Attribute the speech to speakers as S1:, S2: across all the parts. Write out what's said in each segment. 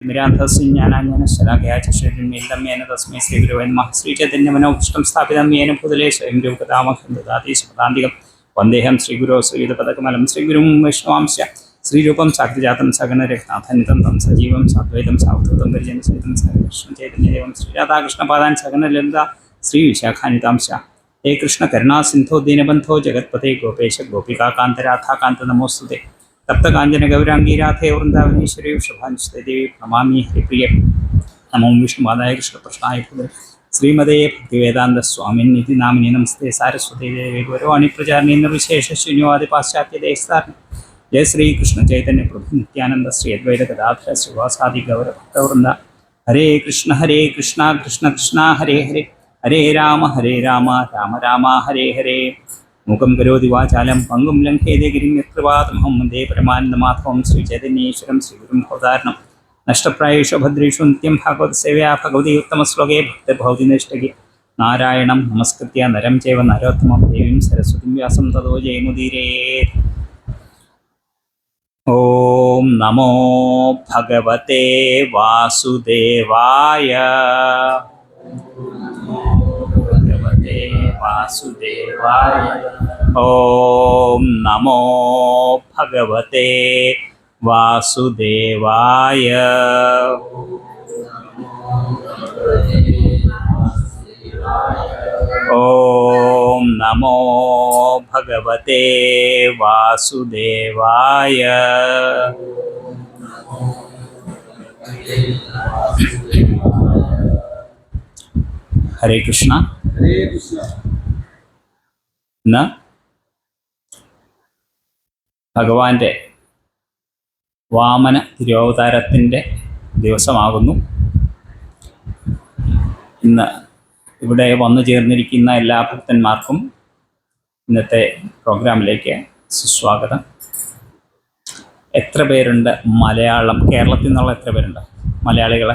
S1: ज्ञानाञ्जनशलाकया चक्षुर्मीलितं येन तस्मै श्रीगुरवे नमः। श्रीचैतन्यमनोभीष्टं स्थापितं येन भूतले स्वयं रूपकदामहं ददाति सुपदान्तिकं वन्देऽहं श्रीगुरो श्रीयुतपदकमलं श्रीगुरुं वैष्णवांश्च श्रीरूपं साग्रजातं सगणरघुनाथान्वितं तं सजीवं साद्वैतं सावधूतं परिजनसहितं कृष्णं चैतन्यदेवं श्रीराधाकृष्णपादान् सगणललिता श्रीविशाखान्वितांश्च हे कृष्णकरुणा सिन्धो दीनबन्धो जगत्पते गोपेश गोपिकान्त नमोस्तुते तप्तकाञ्चन गौरांगी राधे वृंदावनेश्वरी वृषभानुसुते देवी प्रणमामि हरिप्रिय नमो विष्णुपादाय कृष्णप्रश्नाय श्रीमदे भक्तिवेदांत स्वामिन्निति नामिने नमस्ते सारस्वती देवी गौरवाणी प्रचारिणी निर्विशेष शून्यवादि पाश्चात्य देशतारिणी जय श्री कृष्ण चैतन्य प्रभु नित्यानंद श्री अद्वैत गदाधर श्रीवासादि गौर भक्तवृंद हरे कृष्ण कृष्ण कृष्ण हरे हरे हरे राम राम राम हरे हरे मूकं करोति वाचालं पंगुं लङ्घयते गिरिं यत्कृपातमहं वन्दे परमानन्दमाधवं श्रीचैतन्येश्वरं श्रीगुरुं भवतारणं नष्टप्रायेषु भद्रेषु नित्यं भागवतसेवया भगवती उत्तमश्लोके भक्तिर्भवति नैष्ठिके नारायणं नमस्कृत्य नरं चैव नरोत्तमं देवीं सरस्वतीं व्यासं ततो जयमुदीरयेत्। ॐ नमो भगवते वासुदेवाय वासुदेवाय। ॐ नमो भगवते वासुदेवाय। ॐ नमो भगवते वासुदेवाय। हरे कृष्ण ഇന്ന് ഭഗവാന്റെ വാമന തിരുവവതാരത്തിൻ്റെ ദിവസമാകുന്നു. ഇന്ന് ഇവിടെ വന്നു ചേർന്നിരിക്കുന്ന എല്ലാ ഭക്തന്മാർക്കും ഇന്നത്തെ പ്രോഗ്രാമിലേക്ക് സുസ്വാഗതം. എത്ര പേരുണ്ട് മലയാളം? കേരളത്തിൽ നിന്നുള്ള എത്ര പേരുണ്ട് മലയാളികൾ?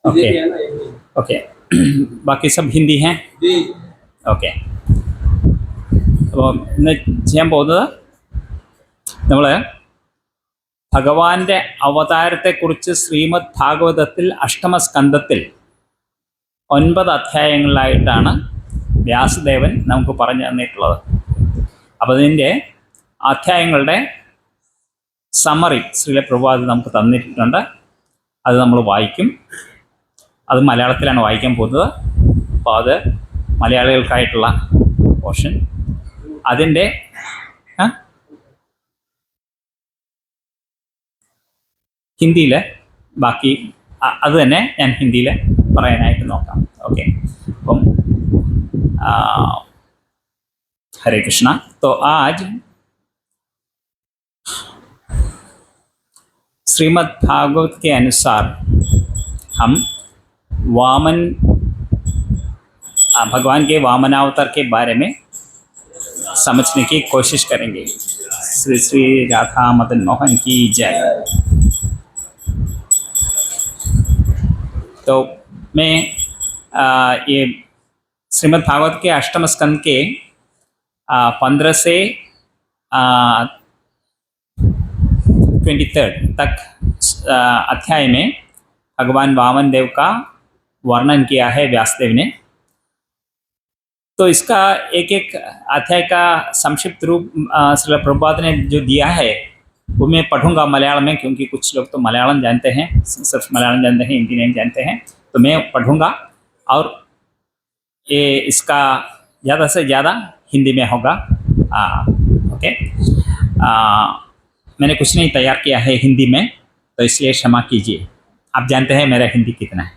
S1: ओके ओके बाकी सब हिंदी हैं? ഓക്കെ. അപ്പോൾ ഇന്ന് ചെയ്യാൻ പോകുന്നത് നമ്മൾ ഭഗവാന്റെ അവതാരത്തെക്കുറിച്ച് ശ്രീമദ് ഭാഗവതത്തിൽ അഷ്ടമസ്കന്ധത്തിൽ 9 അധ്യായങ്ങളിലായിട്ടാണ് വ്യാസദേവൻ നമുക്ക് പറഞ്ഞു തന്നിട്ടുള്ളത്. അപ്പോൾ അതിൻ്റെ അധ്യായങ്ങളുടെ സമ്മറി ശ്രീല പ്രഭുപാദ് നമുക്ക് തന്നിട്ടുണ്ട്. അത് നമ്മൾ വായിക്കും. അത് മലയാളത്തിലാണ് വായിക്കാൻ പോകുന്നത്. അപ്പോൾ അത് മലയാളികൾക്കായിട്ടുള്ള പോർഷൻ. അതിൻ്റെ ഹിന്ദിയിൽ ബാക്കി അത് തന്നെ ഞാൻ ഹിന്ദിയിൽ പറയാനായിട്ട് നോക്കാം. ഓക്കെ. അപ്പം हरे कृष्णा। तो आज श्रीमद् भागवत के अनुसार हम भगवान के वामनावतार के बारे में समझने की कोशिश करेंगे। श्री श्री राधा मदन मोहन की जय। तो मैं ये श्रीमद् भागवत के अष्टम स्कंद के 15 से 23 तक अध्याय में भगवान वामन देव का वर्णन किया है व्यासदेव ने। तो इसका एक एक अध्याय का संक्षिप्त रूप श्रील प्रभुपाद ने जो दिया है वो मैं पढ़ूंगा मलयालम में, क्योंकि कुछ लोग तो मलयालम जानते हैं, सिर्फ मलयालम जानते हैं, हिंदी नहीं जानते हैं। तो मैं पढ़ूंगा और ये इसका ज़्यादा से ज़्यादा हिंदी में होगा। ओके। मैंने कुछ नहीं तैयार किया है हिंदी में, तो इसलिए क्षमा कीजिए। आप जानते हैं मेरा हिंदी कितना है।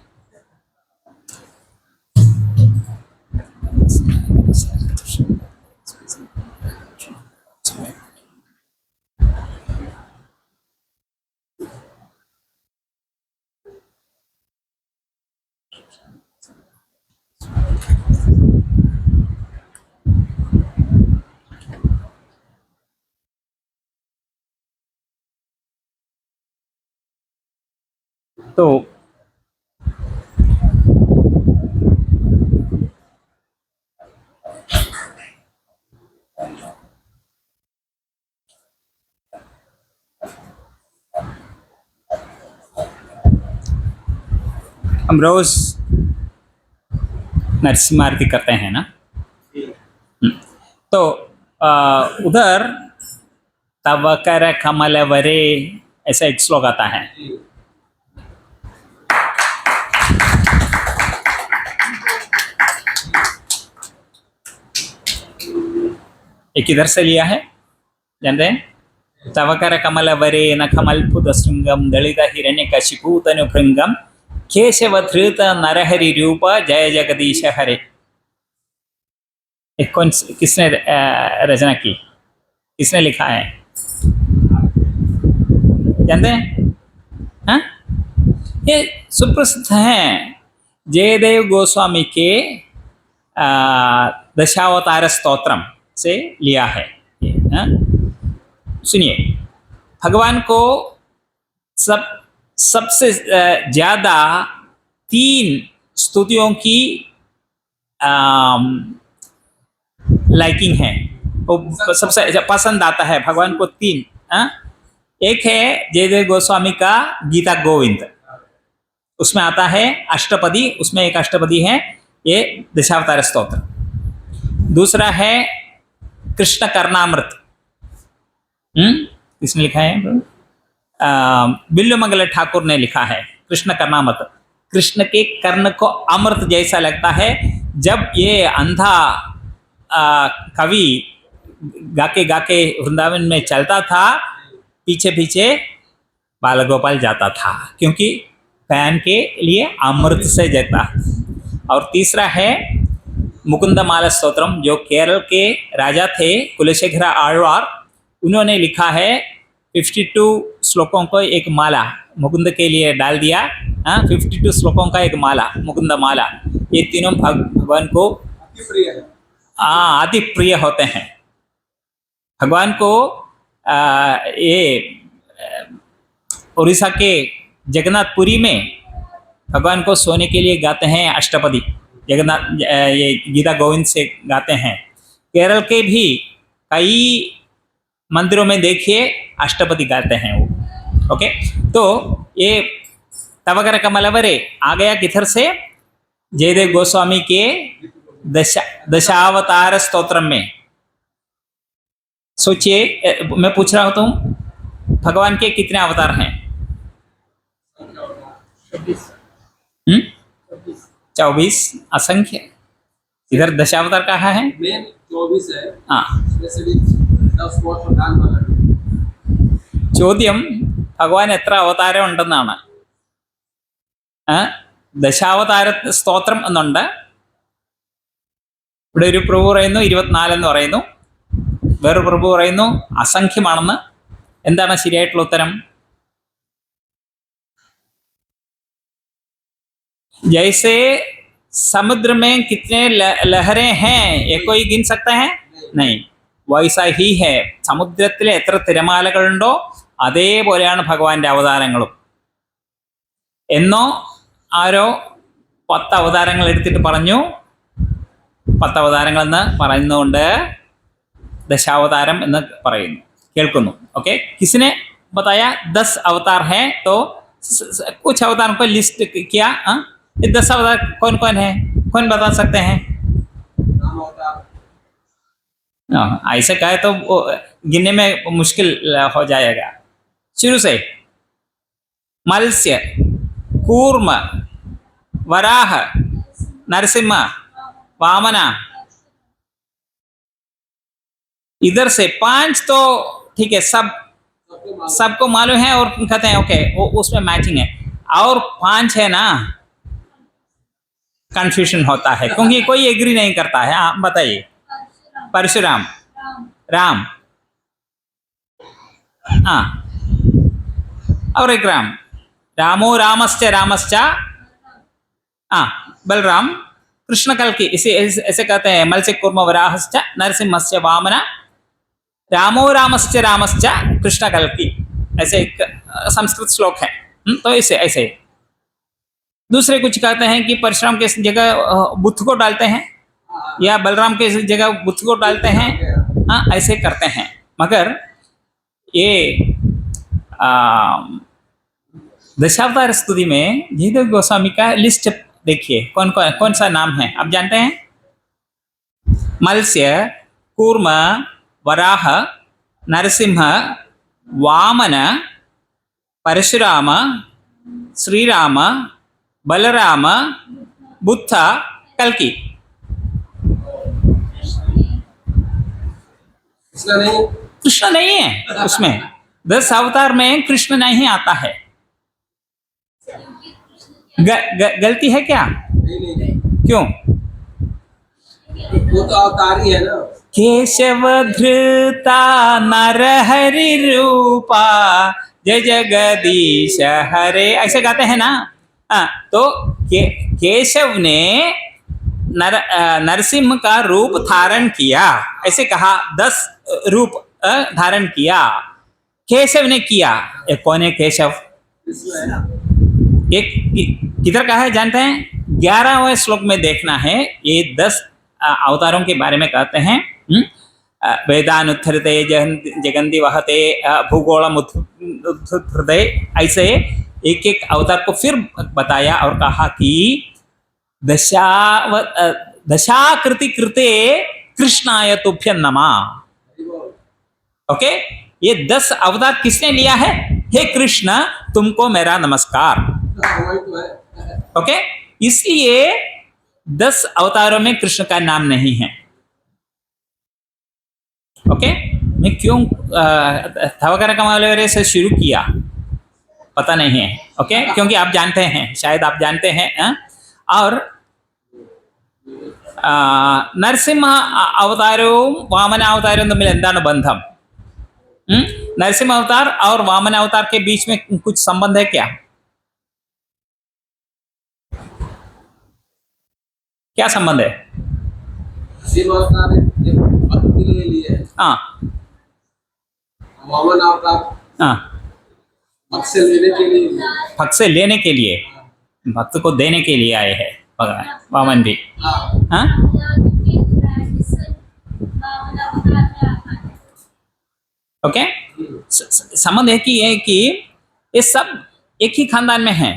S1: तो हम रोज नरसिम्हा आरती करते हैं ना। तो उधर तव कर कमल वरे ऐसा एक श्लोक आता है। एक किधर से लिया है जानते हैं? तव कर कमल वरे न कमलपुत श्रृंगम दलित हिरण्यकशिपु तनु भृंगम केशव धृत नरहरि रूप जय जगदीश हरे। कौन किसने रचना की, किसने लिखा है जानते हैं? हाँ, ये सुप्रसिद्ध है, जयदेव गोस्वामी के दशावतार स्तोत्रम से लिया है। सुनिए, भगवान को सबसे ज्यादा 3 स्तुतियों की लाइकिंग है, वो सबसे पसंद आता है भगवान को 3। एक है जयदेव गोस्वामी का गीता गोविंद, उसमें आता है अष्टपदी, उसमें एक अष्टपदी है ये दशावतार स्तोत्र। दूसरा है कृष्ण कर्णामृत, किसने लिखा है? बिल्लुमंगल ठाकुर ने लिखा है कृष्ण कर्णामृत। कृष्ण के कर्ण को अमृत जैसा लगता है। जब ये अंधा कवि गाके गाके वृंदावन में चलता था, पीछे पीछे बाल गोपाल जाता था, क्योंकि फैन के लिए अमृत से जाता। और तीसरा है मुकुंदमाला स्तोत्रम, जो केरल के राजा थे कुलशेखर आழ்वार, उन्होंने लिखा है 52 श्लोकों को एक माला मुकुंद के लिए डाल दिया। 52 श्लोकों का एक माला मुकुंद माला। ये तीनों भगवान को अति प्रिय होते हैं। भगवान को ये उड़ीसा के जगन्नाथपुरी में भगवान को सोने के लिए गाते हैं अष्टपदी, जगन्नाथ ये गीता गोविंद से गाते हैं। केरल के भी कई मंदिरों में देखिए अष्टपदी गाते हैं वो। ओके, तो ये तवकर कमलवरे आ गया किधर से? जयदेव गोस्वामी के दशावतार स्तोत्र में। सोचिए, मैं पूछ रहा हूं भगवान के कितने अवतार हैं? 24 असंख्य। इधर दशावतार कहा है?
S2: 24 है।
S1: हाँ,
S2: 10
S1: ചോദ്യം ഭഗവാൻ എത്ര അവതാരം ഉണ്ടെന്നാണ്. ദശാവതാര സ്തോത്രം എന്നുണ്ട്. ഇവിടെ ഒരു പ്രഭു പറയുന്നു 24 എന്ന് പറയുന്നു, വേറൊരു പ്രഭു പറയുന്നു അസംഖ്യമാണെന്ന്. എന്താണ് ശരിയായിട്ടുള്ള ഉത്തരം? जैसे समुद्र में कितने लहरें हैं ये कोई गिन सकता है? नहीं, वैसा ही है. സമുദ്രത്തിലെ എത്ര തിരമാലകളുണ്ടോ അതേപോലെയാണ് ഭഗവാന്റെ അവതാരങ്ങളും. എന്നോ ആരോ 10 അവതാരങ്ങൾ എടുത്തിട്ട് പറഞ്ഞു, 10 അവതാരങ്ങൾ എന്ന് പറയുന്നതുകൊണ്ട് दशावतारम എന്ന് പറയുന്നു, കേൾക്കുന്നു. ओके, किसने बताया 10 अवतार हैं? तो कुछ अवतारों को लिस्ट किया। ये 10 अवतार कौन कौन है? कौन बता सकते हैं? ऐसे कहे तो गिनने में मुश्किल हो जाएगा. शुरू से मत्स्य, कूर्म, वराह, नरसिंह, वामना, इधर से 5 तो ठीक है, सबको मालूम है और कहते हैं ओके वो उसमें मैचिंग है. और 5 है ना, कंफ्यूजन होता है क्योंकि कोई एग्री नहीं करता है. आप बताइए. परशुराम, राम, हाँ, और एक राम, रामो रामश्च रामश्च, हाँ, बलराम, कृष्ण कल की इसे ऐसे कहते हैं. मत्स्य, कूर्म, वराहश्च, नरसिंहस्य, वामना, रामो रामश्च रामश्च, कृष्ण कल की, ऐसे एक संस्कृत श्लोक है. तो इसे ऐसे दूसरे कुछ कहते हैं कि परशुराम के जगह बुद्ध को डालते हैं या बलराम के जगह बुद्ध को डालते हैं. हाँ, ऐसे करते हैं. मगर ये दशावतार स्तुति में जयदेव गोस्वामी का लिस्ट देखिए, कौन कौन कौन सा नाम है आप जानते हैं? मत्स्य, कूर्म, वराह, नरसिंह, वामन, परशुराम, श्रीराम, बलराम, बुद्ध, कल्कि। कृष्ण नहीं है उसमें। 10 अवतार में कृष्ण नहीं आता है। गलती है क्या? नहीं। क्यों?
S2: वो तो अवतार ही है ना।
S1: केशव धृता नरहरि रूपा जय जगदीश हरे, ऐसे गाते हैं ना। तो केशव ने नरसिंह का रूप धारण किया, ऐसे कहा। 10 रूप धारण किया केशव ने किया। एक कौन है केशव? एक किधर कहा है जानते हैं? 11वें श्लोक में देखना है। ये 10 अवतारों के बारे में कहते हैं। वेदानुत्थरते जगन्ति वहते भूगोलम उत्थरते, ऐसे एक एक अवतार को फिर बताया और कहा कि दशाकृति कृते कृष्णाय तुभ्यं नमः। ओके, ये 10 अवतार किसने लिया है? हे कृष्ण, तुमको मेरा नमस्कार। ओके, इसलिए 10 अवतारों में कृष्ण का नाम नहीं है। ओके, मैं क्यों थवकर कमालवरे से शुरू किया पता नहीं है। ओके, क्योंकि आप जानते हैं, शायद आप जानते हैं। और नरसिंह अवतारों वामन अवतारों तमिल എന്താണ് ബന്ധം? नरसिंह अवतार और वामन अवतार के बीच में कुछ संबंध है क्या? क्या संबंध है? हाँ,
S2: वामन अवतार भक्त
S1: से लेने के लिए, भक्त को देने के लिए आए हैं भगवान वामन भी। हाँ, ओके, संबंध है कि ये सब एक ही खानदान में हैं।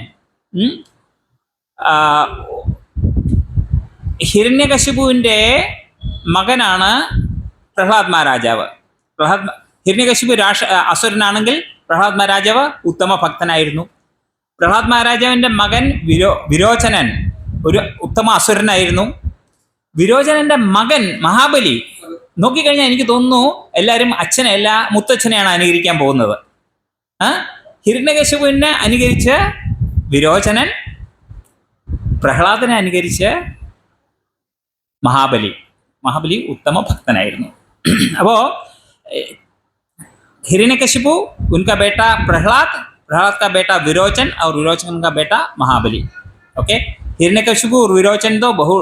S1: ഹിരണ്യകശിപുവിൻ്റെ മകനാണ് പ്രഹ്ലാദ് മഹാരാജാവ്. ഹിരണ്യകശിപു അസുരനാണെങ്കിൽ പ്രഹ്ലാദ് മഹാരാജാവ് ഉത്തമ ഭക്തനായിരുന്നു. പ്രഹ്ലാദ് മഹാരാജാവിൻ്റെ മകൻ വിരോചനൻ ഒരു ഉത്തമ അസുരനായിരുന്നു. വിരോചനൻ്റെ മകൻ മഹാബലി, നോക്കിക്കഴിഞ്ഞാൽ എനിക്ക് തോന്നുന്നു എല്ലാവരും അച്ഛനെയല്ല മുത്തച്ഛനെയാണ് അനുകരിക്കാൻ പോകുന്നത്. ഹിരണ്യകശിപുവിനെ അനുകരിച്ച് വിരോചനൻ, പ്രഹ്ലാദനെ അനുകരിച്ച് മഹാബലി ഉത്തമ ഭക്തനായിരുന്നു. അപ്പോൾ हिरण्यकशिपु उनका बेटा प्रहलाद का बेटा विरोचन और विरोचन का बेटा महाबली. ओके, हिरण्यकशिपु और विरोचन तो बहु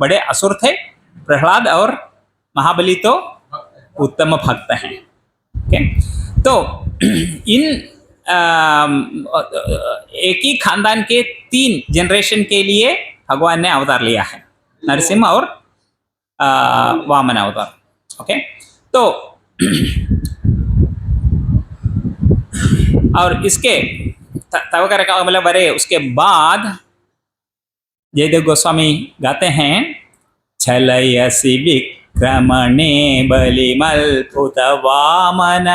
S1: बड़े असुर थे. प्रहलाद और महाबली तो उत्तम भक्त हैं. ओके, तो इन एक ही खानदान के 3 जनरेशन के लिए भगवान ने अवतार लिया है, नरसिंह और वामन अवतार. ओके, तो और इसके तवकर का मतलब बरे उसके बाद जयदेव गोस्वामी गाते हैं, छलयसि विक्रमणे बलिमल्पुत वामन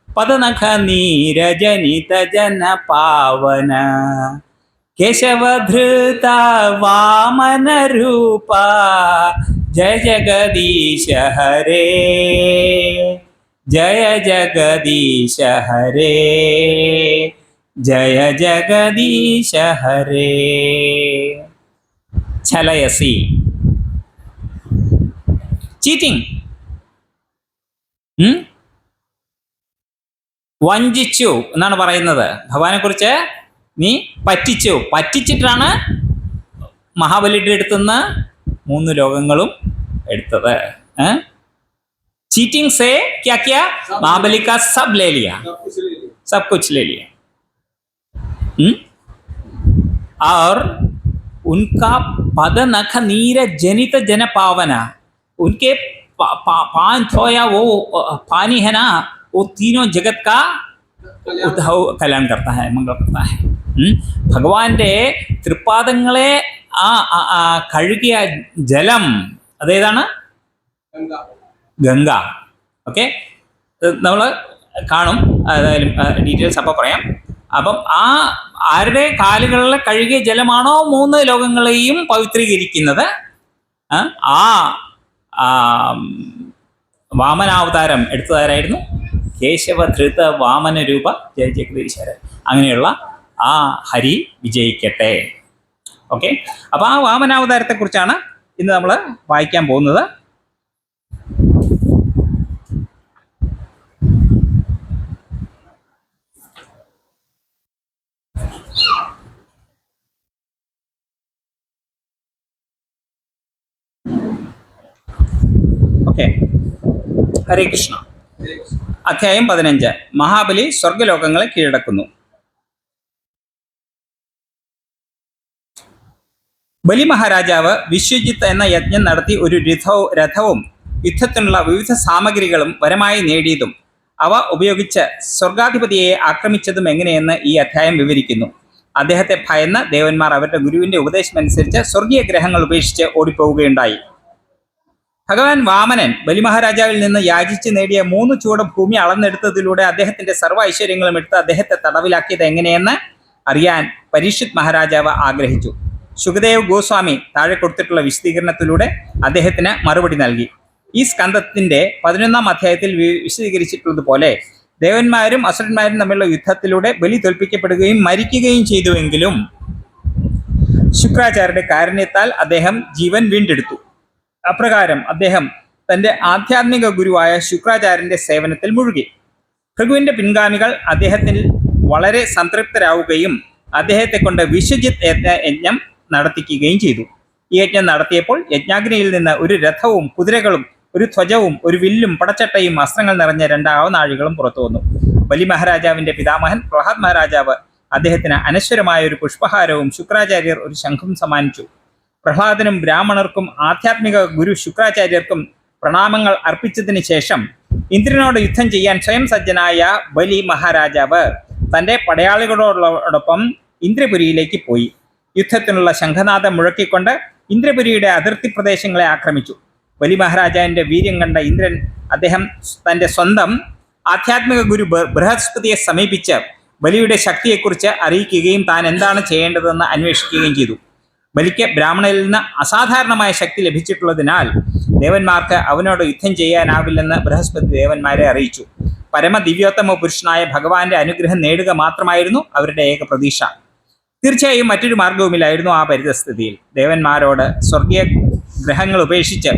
S1: पदनख नीरजनित जन पावन केशवधृता वामन रूपा जय जगदीश हरे जय जगदीश हरे जय जगदीश हरे. छलयसि, ചീറ്റിംഗ്, വഞ്ചിച്ചു എന്നാണ് പറയുന്നത്. ഭഗവാനെ കുറിച്ച് നീ പറ്റിച്ചിട്ടാണ് മഹാബലിയുടെ അടുത്തുനിന്ന് 3 ലോകങ്ങളും എടുത്തത്. चीटिंग से क्या किया? महाबली का सब ले लिया, सब कुछ ले लिया. और उनका पद नख नीर जनित जन पावना, उनके 5 थोया वो पानी है ना, वो तीनों जगत का ഉദ്ധവ് കല്യാൺ करता है मंगल करता है. ഭഗവാന്റെ തൃപ്പാദങ്ങളെ കഴുകിയ ജലം അതേതാണ്? ഗംഗ. ഓക്കെ, നമ്മൾ കാണും, ഏതായാലും ഡീറ്റെയിൽസ് അപ്പോൾ പറയാം. അപ്പം ആരുടെ കാലുകളിലെ കഴുകിയ ജലമാണോ 3 ലോകങ്ങളെയും പവിത്രീകരിക്കുന്നത്, വാമനാവതാരം എടുത്തതാരായിരുന്നു? കേശവധൃത വാമന രൂപ ജയ ജഗദീശ്വരൻ. അങ്ങനെയുള്ള ആ ഹരി വിജയിക്കട്ടെ. ഓക്കെ, അപ്പോൾ ആ വാമനാവതാരത്തെക്കുറിച്ചാണ് ഇന്ന് നമ്മൾ വായിക്കാൻ പോകുന്നത്. ഓക്കെ, ഹരേ കൃഷ്ണ. അധ്യായം 15. മഹാബലി സ്വർഗലോകങ്ങളെ കീഴടക്കുന്നു. ബലി മഹാരാജാവ് വിശ്വജിത്ത് എന്ന യജ്ഞം നടത്തി ഒരു രഥവും യുദ്ധത്തിനുള്ള വിവിധ സാമഗ്രികളും വരമായി നേടിയതും അവ ഉപയോഗിച്ച് സ്വർഗാധിപതിയെ ആക്രമിച്ചതും എങ്ങനെയെന്ന് ഈ അധ്യായം വിവരിക്കുന്നു. അദ്ദേഹത്തെ ഭയന്ന് ദേവന്മാർ അവരുടെ ഗുരുവിന്റെ ഉപദേശമനുസരിച്ച് സ്വർഗീയ ഗ്രഹങ്ങൾ ഉപേക്ഷിച്ച് ഓടിപ്പോവുകയുണ്ടായി. ഭഗവാൻ വാമനൻ ബലിമഹാരാജാവിൽ നിന്ന് യാചിച്ച് നേടിയ 3 ചുവട് ഭൂമി അളന്നെടുത്തതിലൂടെ അദ്ദേഹത്തിന്റെ സർവ്വ ഐശ്വര്യങ്ങളും എടുത്ത് അദ്ദേഹത്തെ തടവിലാക്കിയത് എങ്ങനെയെന്ന് അറിയാൻ പരീക്ഷിത് മഹാരാജാവ് ആഗ്രഹിച്ചു. ശുകദേവ് ഗോസ്വാമി താഴെ കൊടുത്തിട്ടുള്ള വിശദീകരണത്തിലൂടെ അദ്ദേഹത്തിന് മറുപടി നൽകി. ഈ സ്കന്ധത്തിന്റെ 11-ാം അധ്യായത്തിൽ വിശദീകരിച്ചിട്ടുള്ളതുപോലെ ദേവന്മാരും അസുരന്മാരും തമ്മിലുള്ള യുദ്ധത്തിലൂടെ ബലി തോൽപ്പിക്കപ്പെടുകയും മരിക്കുകയും ചെയ്തുവെങ്കിലും ശുക്രാചാര്യരുടെ കാരുണ്യത്താൽ അദ്ദേഹം ജീവൻ വീണ്ടെടുത്തു. അപ്രകാരം അദ്ദേഹം തന്റെ ആധ്യാത്മിക ഗുരുവായ ശുക്രാചാര്യന്റെ സേവനത്തിൽ മുഴുകി. ഭൃഗുവിന്റെ പിൻഗാമികൾ അദ്ദേഹത്തിൽ വളരെ സംതൃപ്തരാവുകയും അദ്ദേഹത്തെ കൊണ്ട് വിശ്വജിത്ത് യജ്ഞം നടത്തിക്കുകയും ചെയ്തു. ഈ യജ്ഞം നടത്തിയപ്പോൾ യജ്ഞാഗ്നിയിൽ നിന്ന് ഒരു രഥവും കുതിരകളും ഒരു ധ്വജവും ഒരു വില്ലും പടച്ചട്ടയും അസ്ത്രങ്ങൾ നിറഞ്ഞ 2 ആവനാഴികളും പുറത്തു വന്നു. ബലി മഹാരാജാവിന്റെ പിതാമഹൻ പ്രഹ്ലാദ് മഹാരാജാവ് അദ്ദേഹത്തിന് അനശ്വരമായ ഒരു പുഷ്പഹാരവും ശുക്രാചാര്യർ ഒരു ശംഖും സമ്മാനിച്ചു. പ്രഹ്ലാദനും ബ്രാഹ്മണർക്കും ആധ്യാത്മിക ഗുരു ശുക്രാചാര്യർക്കും പ്രണാമങ്ങൾ അർപ്പിച്ചതിന് ശേഷം ഇന്ദ്രനോട് യുദ്ധം ചെയ്യാൻ സ്വയം സജ്ജനായ ബലി മഹാരാജാവ് തൻ്റെ പടയാളികളോടൊപ്പം ഇന്ദ്രപുരിയിലേക്ക് പോയി. യുദ്ധത്തിനുള്ള ശംഖനാദം മുഴക്കിക്കൊണ്ട് ഇന്ദ്രപുരിയുടെ അതിർത്തി പ്രദേശങ്ങളെ ആക്രമിച്ചു. ബലി മഹാരാജാവിന്റെ വീര്യം കണ്ട ഇന്ദ്രൻ അദ്ദേഹം തൻ്റെ സ്വന്തം ആധ്യാത്മിക ഗുരു ബൃഹസ്പതിയെ സമീപിച്ച് ബലിയുടെ ശക്തിയെക്കുറിച്ച് അറിയിക്കുകയും താൻ എന്താണ് ചെയ്യേണ്ടതെന്ന് അന്വേഷിക്കുകയും ചെയ്തു. ബലിക്ക് ബ്രാഹ്മണരിൽ നിന്ന് അസാധാരണമായ ശക്തി ലഭിച്ചിട്ടുള്ളതിനാൽ ദേവന്മാർക്ക് അവനോട് യുദ്ധം ചെയ്യാനാവില്ലെന്ന് ബൃഹസ്പതി ദേവന്മാരെ അറിയിച്ചു. പരമദിവ്യോത്തമ പുരുഷനായ ഭഗവാന്റെ അനുഗ്രഹം നേടുക മാത്രമായിരുന്നു അവരുടെ ഏക പ്രതീക്ഷ. തീർച്ചയായും മറ്റൊരു മാർഗവുമില്ലായിരുന്നു ആ പരിതസ്ഥിതിയിൽ. ദേവന്മാരോട് സ്വർഗീയ ഗ്രഹങ്ങൾ ഉപേക്ഷിച്ച്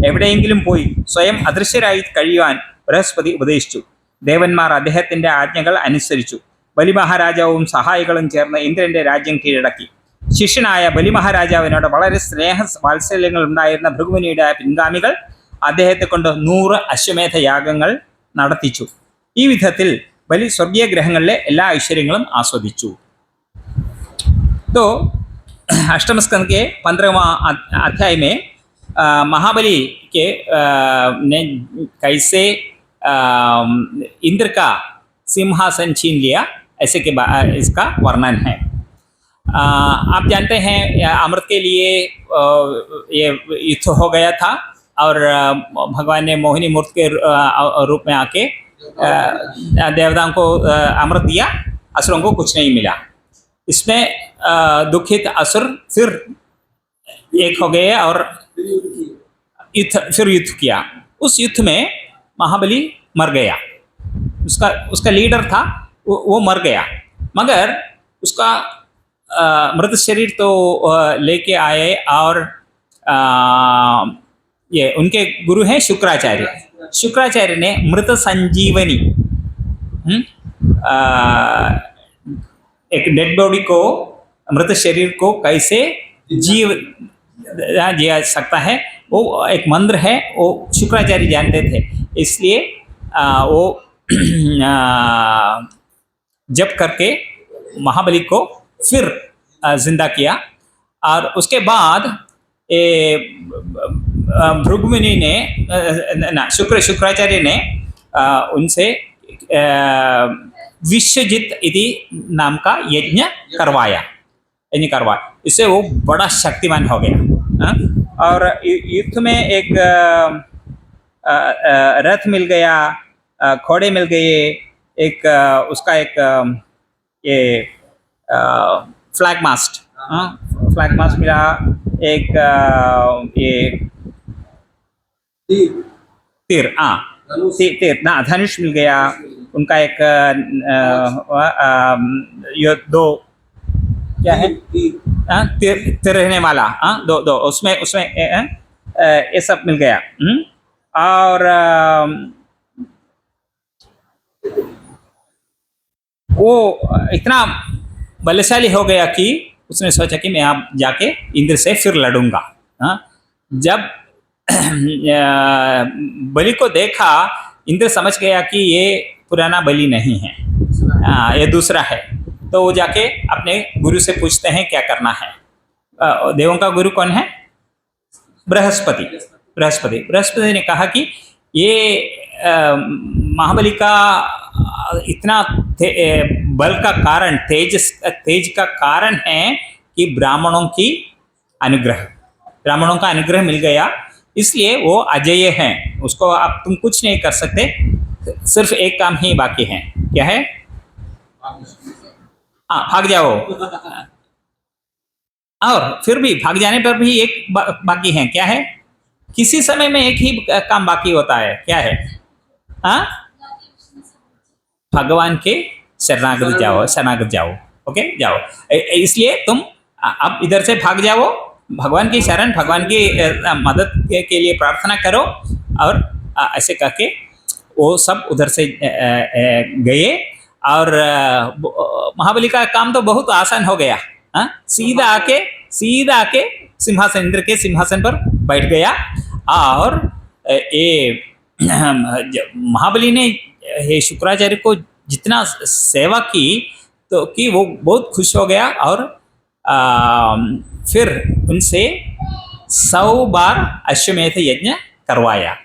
S1: എവിടെയെങ്കിലും പോയി സ്വയം അദൃശ്യരായി കഴിയുവാൻ ബൃഹസ്പതി ഉപദേശിച്ചു. ദേവന്മാർ അദ്ദേഹത്തിന്റെ ആജ്ഞകൾ അനുസരിച്ചു. ബലി മഹാരാജാവും സഹായികളും ചേർന്ന് ഇന്ദ്രന്റെ രാജ്യം കീഴടക്കി. ശിഷ്യനായ ബലി മഹാരാജാവിനോട് വളരെ വാത്സല്യങ്ങൾ ഉണ്ടായിരുന്ന ഭൃഗുമുനിയുടെ പിൻഗാമികൾ അദ്ദേഹത്തെ കൊണ്ട് 100 അശ്വമേധ യാഗങ്ങൾ നടത്തിച്ചു. ഈ വിധത്തിൽ ബലി സ്വർഗീയ ഗ്രഹങ്ങളിലെ എല്ലാ ഐശ്വര്യങ്ങളും ആസ്വദിച്ചു. तो 8वें स्कंद के 15वां अध्याय में महाबली के ने कैसे इंद्र का सिंहासन छीन लिया ऐसे के इसका वर्णन है. आप जानते हैं अमृत के लिए ये युद्ध हो गया था और भगवान ने मोहिनी मूर्ति के रूप में आके देवताओं को अमृत दिया, असुरों को कुछ नहीं मिला. इसमें दुखित असुर फिर एक हो गए और फिर युद्ध किया. उस युद्ध में महाबली मर गया. उसका लीडर था वो मर गया, मगर उसका मृत शरीर तो लेके आए और ये उनके गुरु हैं शुक्राचार्य. शुक्राचार्य ने मृत संजीवनी एक डेड बॉडी को, मृत शरीर को कैसे जिया सकता है वो एक मंत्र है, वो शुक्राचार्य जानते थे. इसलिए वो जप करके महाबली को फिर जिंदा किया. और उसके बाद भृगुमुनि ने शुक्राचार्य ने उनसे विश्वजित इति नाम का यज्ञ करवाया। इससे वो बड़ा शक्तिमान हो गया। और युद्ध में एक रथ मिल गया, घोड़े मिल गए, एक उसका एक ये फ्लैग मास्ट मिला, एक ये तीर तीर ना धनुष मिल गया उनका, एक ये दो क्या है तीर रहने वाला, दो उसमें ये सब मिल गया। और वो इतना बलशाली हो गया कि उसने सोचा कि मैं अब जाके इंद्र से फिर लड़ूंगा। जब बलि को देखा, इंद्र समझ गया कि ये पुराना बलि नहीं है, ये दूसरा है। तो वो जाके अपने गुरु से पूछते हैं क्या करना है। देवों का गुरु कौन है? बृहस्पति ने कहा कि ये महाबली का इतना बल का कारण, तेज का कारण है कि ब्राह्मणों का अनुग्रह मिल गया, इसलिए वो अजय है। उसको अब तुम कुछ नहीं कर सकते, सिर्फ एक काम ही बाकी है। क्या है? भाग जाओ। और फिर भी भाग जाने पर भी एक बाकी है। क्या है? किसी समय में एक ही काम बाकी होता है। क्या है? भगवान के शरणागत जाओ। ओके, जाओ। इसलिए तुम अब इधर से भाग जाओ, भगवान की शरण, भगवान की मदद के लिए प्रार्थना करो। और ऐसे करके वो सब उधर से गए। और महाबली का काम तो बहुत आसान हो गया। सीधा आके सिंहासन, इंद्र के सिंहासन पर बैठ गया। और ये महाबली ने हे शुक्राचार्य को जितना सेवा की तो कि वो बहुत खुश हो गया। और फिर उनसे 100 बार अश्वमेध यज्ञ करवाया।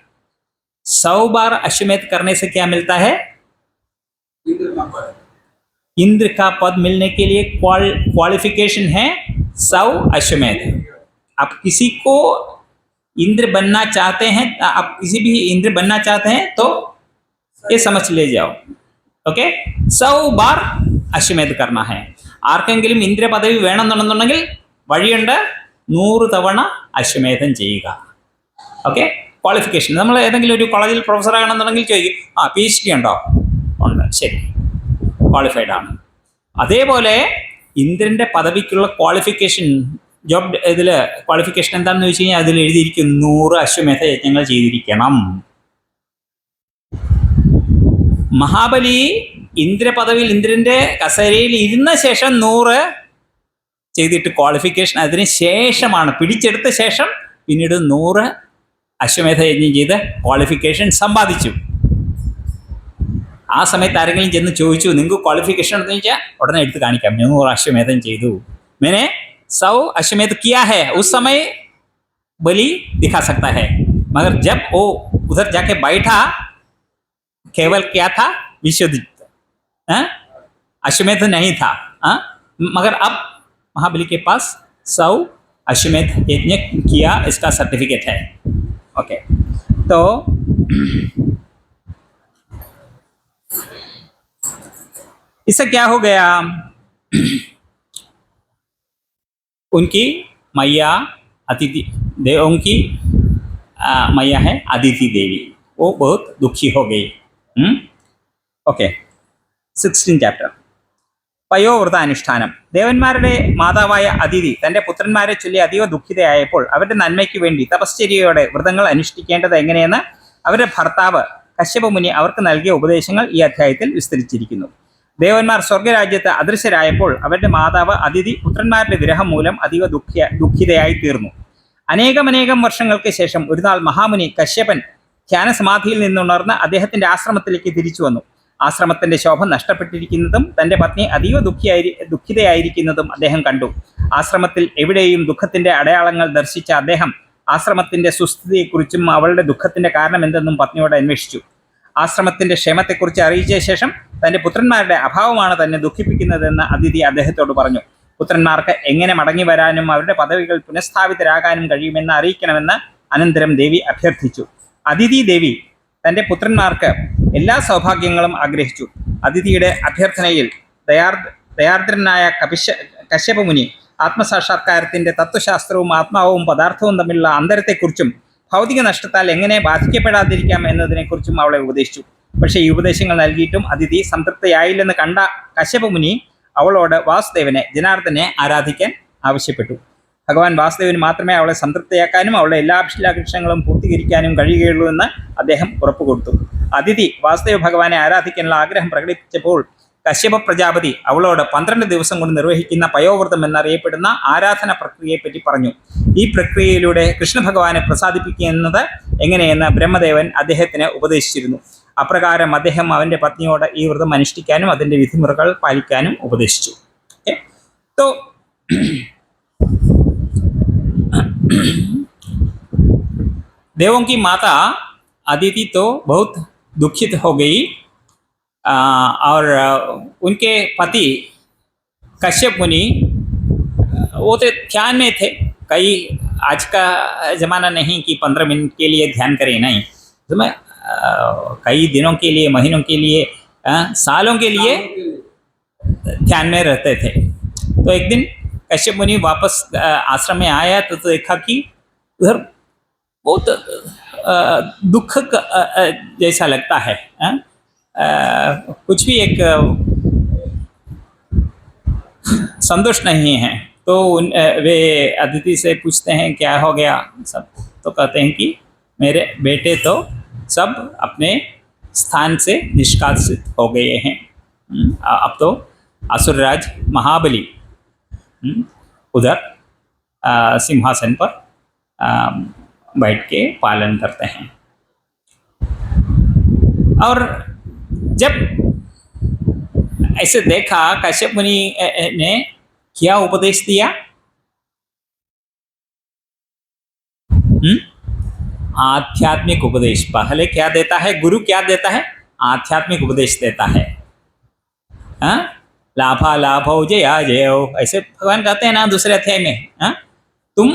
S1: 100 बार अश्वमेध करने से क्या मिलता है? इंद्र का पद मिलने के लिए क्वालिफिकेशन है 100 अश्वमेध। आप किसी को इंद्र बनना चाहते हैं, आप किसी भी इंद्र बनना चाहते हैं तो ये समझ ले जाओ। ओके, 100 बार അശ്വമേധം करना है. ആർക്കെങ്കിലും ഇന്ദ്ര പദവി വേണമെന്നുണ്ടെന്നുണ്ടെങ്കിൽ വഴിയുണ്ട്, 100 തവണ അശ്വമേധം ചെയ്യുക. Okay, qualification. നമ്മൾ ഏതെങ്കിലും ഒരു കോളേജിൽ പ്രൊഫസർ ആകണമെന്നുണ്ടെങ്കിൽ ചോദിക്കും, PhD ഉണ്ടോ? ഉണ്ട്, ശരി, ക്വാളിഫൈഡ് ആണ്. അതേപോലെ ഇന്ദ്രൻ്റെ പദവിക്കുള്ള ക്വാളിഫിക്കേഷൻ, ജോബ് ഇതിൽ ക്വാളിഫിക്കേഷൻ എന്താണെന്ന് വെച്ച് കഴിഞ്ഞാൽ അതിൽ എഴുതിയിരിക്കും 100 അശ്വമേധ യജ്ഞങ്ങൾ ചെയ്തിരിക്കണം. മഹാബലി ഇന്ദ്രപദവിയിൽ ഇന്ദ്രൻ്റെ കസേരയിൽ ഇരുന്ന ശേഷം 100 ചെയ്തിട്ട് ക്വാളിഫിക്കേഷൻ അതിന് ശേഷമാണ്, പിടിച്ചെടുത്ത ശേഷം പിന്നീട് 100 അശ്വമേധ യജ്ഞം ചെയ്ത് ക്വാളിഫിക്കേഷൻ സമ്പാദിച്ചു. ആ സമയത്ത് ആരെങ്കിലും ചെന്ന് ചോദിച്ചു നിങ്ങൾക്ക് ക്വാളിഫിക്കേഷൻ ഉണ്ടെന്ന് ചോദിച്ചാൽ ഉടനെ എടുത്ത് കാണിക്കാം, 100 അശ്വമേധം ചെയ്തു. मैंने 100 अश्वमेध किया है, उस समय बलि दिखा सकता है. मगर जब वो उधर जाके बैठा केवल क्या था, विश्वजित, अश्वमेध नहीं था. मगर अब महाबली के पास 100 अश्वमेध यज्ञ किया, इसका सर्टिफिकेट है. ओके, तो इससे क्या हो गया, उनकी मैया अतिथि देव, उनकी मैया है अदिति देवी, वो बहुत दुखी हो गई. Okay, 16 chapter. പയോവ്രതാനുഷ്ഠാനം. ദേവന്മാരുടെ മാതാവായ അതിഥി തൻ്റെ പുത്രന്മാരെ ചൊല്ലി അതീവ ദുഃഖിതയായപ്പോൾ അവരുടെ നന്മയ്ക്ക് വേണ്ടി തപശ്ചര്യയോടെ വ്രതങ്ങൾ അനുഷ്ഠിക്കേണ്ടത് എങ്ങനെയെന്ന് അവരുടെ ഭർത്താവ് കശ്യപമുനി അവർക്ക് നൽകിയ ഉപദേശങ്ങൾ ഈ അധ്യായത്തിൽ വിസ്തരിച്ചിരിക്കുന്നു. ദേവന്മാർ സ്വർഗരാജ്യത്ത് അദൃശ്യരായപ്പോൾ അവരുടെ മാതാവ് അതിഥി പുത്രന്മാരുടെ വിരഹം മൂലം അതീവ ദുഃഖിതയായി തീർന്നു. അനേകം വർഷങ്ങൾക്ക് ശേഷം ഒരു നാൾ മഹാമുനി കശ്യപൻ ധ്യാനസമാധിയിൽ നിന്നുണർന്ന് അദ്ദേഹത്തിൻ്റെ ആശ്രമത്തിലേക്ക് തിരിച്ചു വന്നു. ആശ്രമത്തിൻ്റെ ശോഭ നഷ്ടപ്പെട്ടിരിക്കുന്നതും തൻ്റെ പത്നി അതീവ ദുഃഖിതയായിരിക്കുന്നതും അദ്ദേഹം കണ്ടു. ആശ്രമത്തിൽ എവിടെയും ദുഃഖത്തിൻ്റെ അടയാളങ്ങൾ ദർശിച്ച അദ്ദേഹം ആശ്രമത്തിൻ്റെ സുസ്ഥിതിയെക്കുറിച്ചും അവളുടെ ദുഃഖത്തിൻ്റെ കാരണം എന്തെന്നും പത്നിയോട് അന്വേഷിച്ചു. ആശ്രമത്തിൻ്റെ ക്ഷേമത്തെക്കുറിച്ച് അറിയിച്ച ശേഷം തൻ്റെ പുത്രന്മാരുടെ അഭാവമാണ് തന്നെ ദുഃഖിപ്പിക്കുന്നതെന്ന് അതിഥി അദ്ദേഹത്തോട് പറഞ്ഞു. പുത്രന്മാർക്ക് എങ്ങനെ മടങ്ങി വരാനും അവരുടെ പദവികൾ പുനഃസ്ഥാപിതരാകാനും കഴിയുമെന്ന് അറിയിക്കണമെന്ന് അനന്തരം ദേവി അഭ്യർത്ഥിച്ചു. അതിഥി ദേവി തൻ്റെ പുത്രന്മാർക്ക് എല്ലാ സൗഭാഗ്യങ്ങളും ആഗ്രഹിച്ചു. അതിഥിയുടെ അഭ്യർത്ഥനയിൽ ദയാർദ്രനായ കശ്യപ മുനി ആത്മസാക്ഷാത്കാരത്തിൻ്റെ തത്വശാസ്ത്രവും ആത്മാവും പദാർത്ഥവും തമ്മിലുള്ള അന്തരത്തെക്കുറിച്ചും ഭൗതിക നഷ്ടത്താൽ എങ്ങനെ ബാധിക്കപ്പെടാതിരിക്കാം എന്നതിനെക്കുറിച്ചും അവളെ ഉപദേശിച്ചു. പക്ഷേ ഈ ഉപദേശങ്ങൾ നൽകിയിട്ടും അതിഥി സംതൃപ്തയായില്ലെന്ന് കണ്ട കശ്യപ മുനി അവളോട് വാസുദേവനെ, ജനാർദ്ദനെ ആരാധിക്കാൻ ആവശ്യപ്പെട്ടു. ഭഗവാൻ വാസുദേവന് മാത്രമേ അവളെ സംതൃപ്തയാക്കാനും അവളുടെ എല്ലാ അഭിലാഷങ്ങളും പൂർത്തീകരിക്കാനും കഴിയുകയുള്ളൂ എന്ന് അദ്ദേഹം ഉറപ്പ് കൊടുത്തു. അതിഥി വാസുദേവ ഭഗവാനെ ആരാധിക്കാനുള്ള ആഗ്രഹം പ്രകടിപ്പിച്ചപ്പോൾ കശ്യപ പ്രജാപതി അവളോട് 12 ദിവസം കൊണ്ട് നിർവഹിക്കുന്ന പയോവ്രതം എന്നറിയപ്പെടുന്ന ആരാധന പ്രക്രിയയെപ്പറ്റി പറഞ്ഞു. ഈ പ്രക്രിയയിലൂടെ കൃഷ്ണ ഭഗവാനെ പ്രസാദിപ്പിക്കുന്നത് എങ്ങനെയെന്ന് ബ്രഹ്മദേവൻ അദ്ദേഹത്തിന് ഉപദേശിച്ചിരുന്നു. അപ്രകാരം അദ്ദേഹം അവൻ്റെ പത്നിയോട് ഈ വ്രതം അനുഷ്ഠിക്കാനും അതിൻ്റെ വിധിമുറകൾ പാലിക്കാനും ഉപദേശിച്ചു. तो देवों की माता अदिति तो बहुत दुखित हो गई और उनके पति कश्यप मुनि वो तो ध्यान में थे. कई आज का ज़माना नहीं कि 15 मिनट के लिए ध्यान करें, नहीं, तो मैं कई दिनों के लिए, महीनों के लिए, सालों के लिए ध्यान में रहते थे. तो एक दिन कश्यप मुनि वापस आश्रम में आया तो देखा कि उधर बहुत दुख जैसा लगता है. कुछ भी एक संतोष नहीं है. तो वे अदिति से पूछते हैं क्या हो गया सब. तो कहते हैं कि मेरे बेटे तो सब अपने स्थान से निष्कासित हो गए हैं. अब तो असुरराज महाबली उधर सिंहासन पर बैठ के पालन करते हैं. और जब ऐसे देखा कश्यप मुनि ने क्या उपदेश दिया. आध्यात्मिक उपदेश. पहले क्या देता है गुरु, क्या देता है? आध्यात्मिक उपदेश देता है. लाभा लाभो जया जयो, ऐसे भगवान कहते हैं ना दूसरे अध्याय में. तुम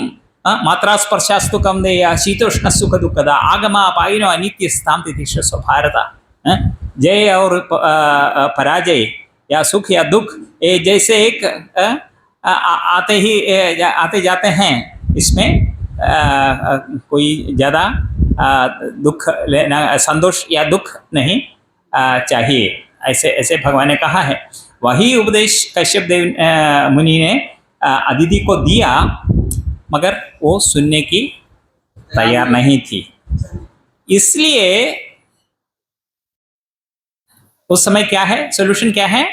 S1: मात्रा स्पर्शास्तु कम दे या शीतोष्ण सुख दुखदा आगमा पाइनो अनित्य स्थाम तिथिश्व भारत. जय और पराजय या सुख या दुख ये जैसे एक आते जाते हैं. इसमें कोई ज़्यादा दुख लेना, संतोष या दुख नहीं चाहिए, ऐसे ऐसे भगवान ने कहा है. वही उपदेश कश्यप देव मुनि ने अदिति को दिया, मगर वो सुनने की तैयार नहीं थी. इसलिए उस समय क्या है, सॉल्यूशन क्या है?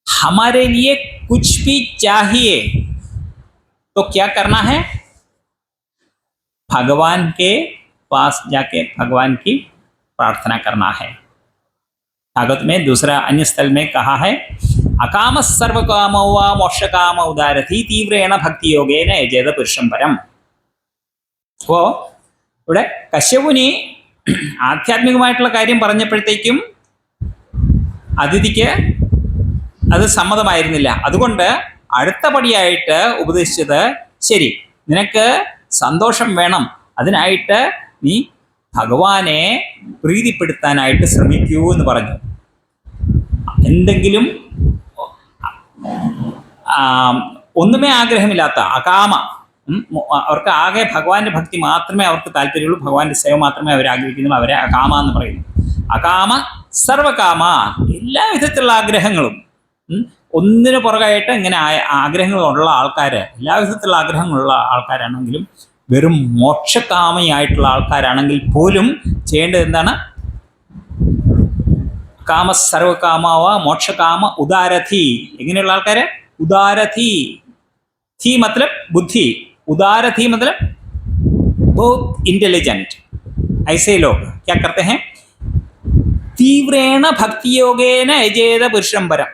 S1: हमारे लिए कुछ भी चाहिए तो क्या करना है? भगवान के पास जाके भगवान की प्रार्थना करना है. भागवत में दूसरा अन्य स्थल में कहा है अकाम सर्वकाम व मोक्षकाम उदारथी तीव्रेण भक्ति योगेन यजेत पुरुषं परम. അപ്പോൾ ഇവിടെ കശ്യപുനി ആധ്യാത്മികമായിട്ടുള്ള കാര്യം പറഞ്ഞപ്പോഴത്തേക്കും അതിഥിക്ക് അത് സമ്മതമായിരുന്നില്ല. അതുകൊണ്ട് അടുത്ത പടിയായിട്ട് ഉപദേശിച്ചത്, ശരി, നിനക്ക് സന്തോഷം വേണം, അതിനായിട്ട് നീ ഭഗവാനെ പ്രീതിപ്പെടുത്താനായിട്ട് ശ്രമിക്കൂ എന്ന് പറഞ്ഞു. എന്തെങ്കിലും ഒന്നുമേ ആഗ്രഹമില്ലാത്ത അകാമ, അവർക്ക് ആകെ ഭഗവാന്റെ ഭക്തി മാത്രമേ അവർക്ക് താല്പര്യമുള്ളൂ, ഭഗവാന്റെ സേവ മാത്രമേ അവർ ആഗ്രഹിക്കുന്നു, അവരെ അകാമ എന്ന് പറയുന്നു. അകാമ സർവകാമ, എല്ലാ വിധത്തിലുള്ള ആഗ്രഹങ്ങളും, ഒന്നിനു പുറകായിട്ട് ഇങ്ങനെ ആഗ്രഹങ്ങളുള്ള ആൾക്കാർ, എല്ലാ വിധത്തിലുള്ള ആഗ്രഹങ്ങളുള്ള ആൾക്കാരാണെങ്കിലും, വെറും മോക്ഷകാമയായിട്ടുള്ള ആൾക്കാരാണെങ്കിൽ പോലും ചെയ്യേണ്ടത് എന്താണ്? കാമ സർവകാമാവ മോക്ഷകാമ ഉദാരഥി. എങ്ങനെയുള്ള ആൾക്കാർ? ഉദാരഥി. थी मतलब बुद्धि, उदारथी मतलब बहुत इंटेलिजेंट. ऐसे लोग क्या करते हैं? तीव्रेण भक्ति योगेन यजेत पुरुषं परम.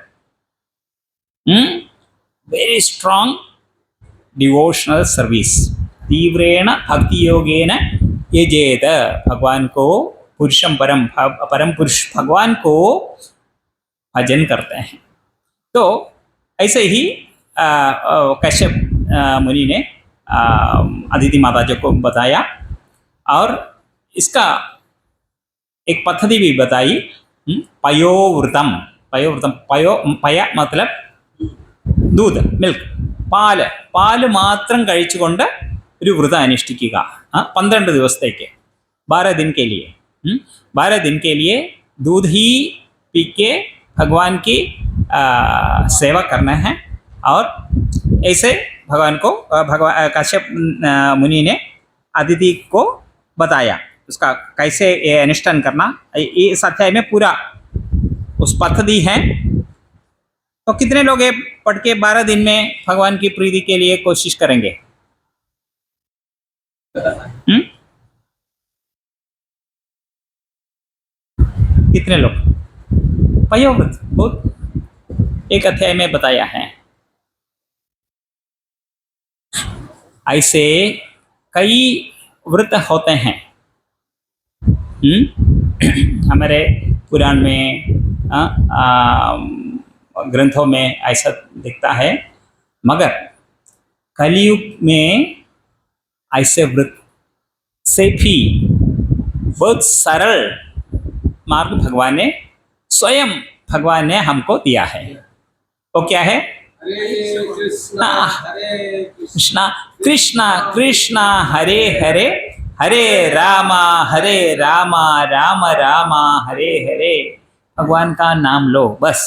S1: Very strong devotional service. तीव्रेण भक्ति योगेन यजेत, भगवान को पुरुषम परम पुरुष भगवान को भजन करते हैं। तो ऐसे ही कश्यप मुनि ने अदिति माता जी को बताया और इसका एक पद्धति भी बताई। पयोव्रतम, पय मतलब दूध, मिल्क, പാല് മാത്രം കഴിച്ചുകൊണ്ട് ഒരു വ്രതം അനുഷ്ഠിക്കുക 12 ദിവസത്തേക്ക്। 12 दिन के लिए 12 दिन के लिए दूध ही पी के भगवान की सेवा करना है। और ऐसे भगवान को कश्यप मुनि ने अदिति को बताया उसका कैसे ये अनुष्ठान करना। इस अध्याय में पूरा उस पद्धति है। तो कितने लोग ये पढ़ के 12 दिन में भगवान की प्रीति के लिए कोशिश करेंगे? कितने लोग? पयोव्रत बहुत एक अध्याय में बताया है। ऐसे कई व्रत होते हैं हमारे पुराण में, ग्रंथों में ऐसा दिखता है। मगर कलयुग में ऐसे व्रत से भी बहुत सरल मार्ग भगवान ने स्वयं हमको दिया है। वो क्या है? कृष्णा कृष्णा कृष्णा हरे हरे, हरे राम राम राम हरे हरे। भगवान का नाम लो बस।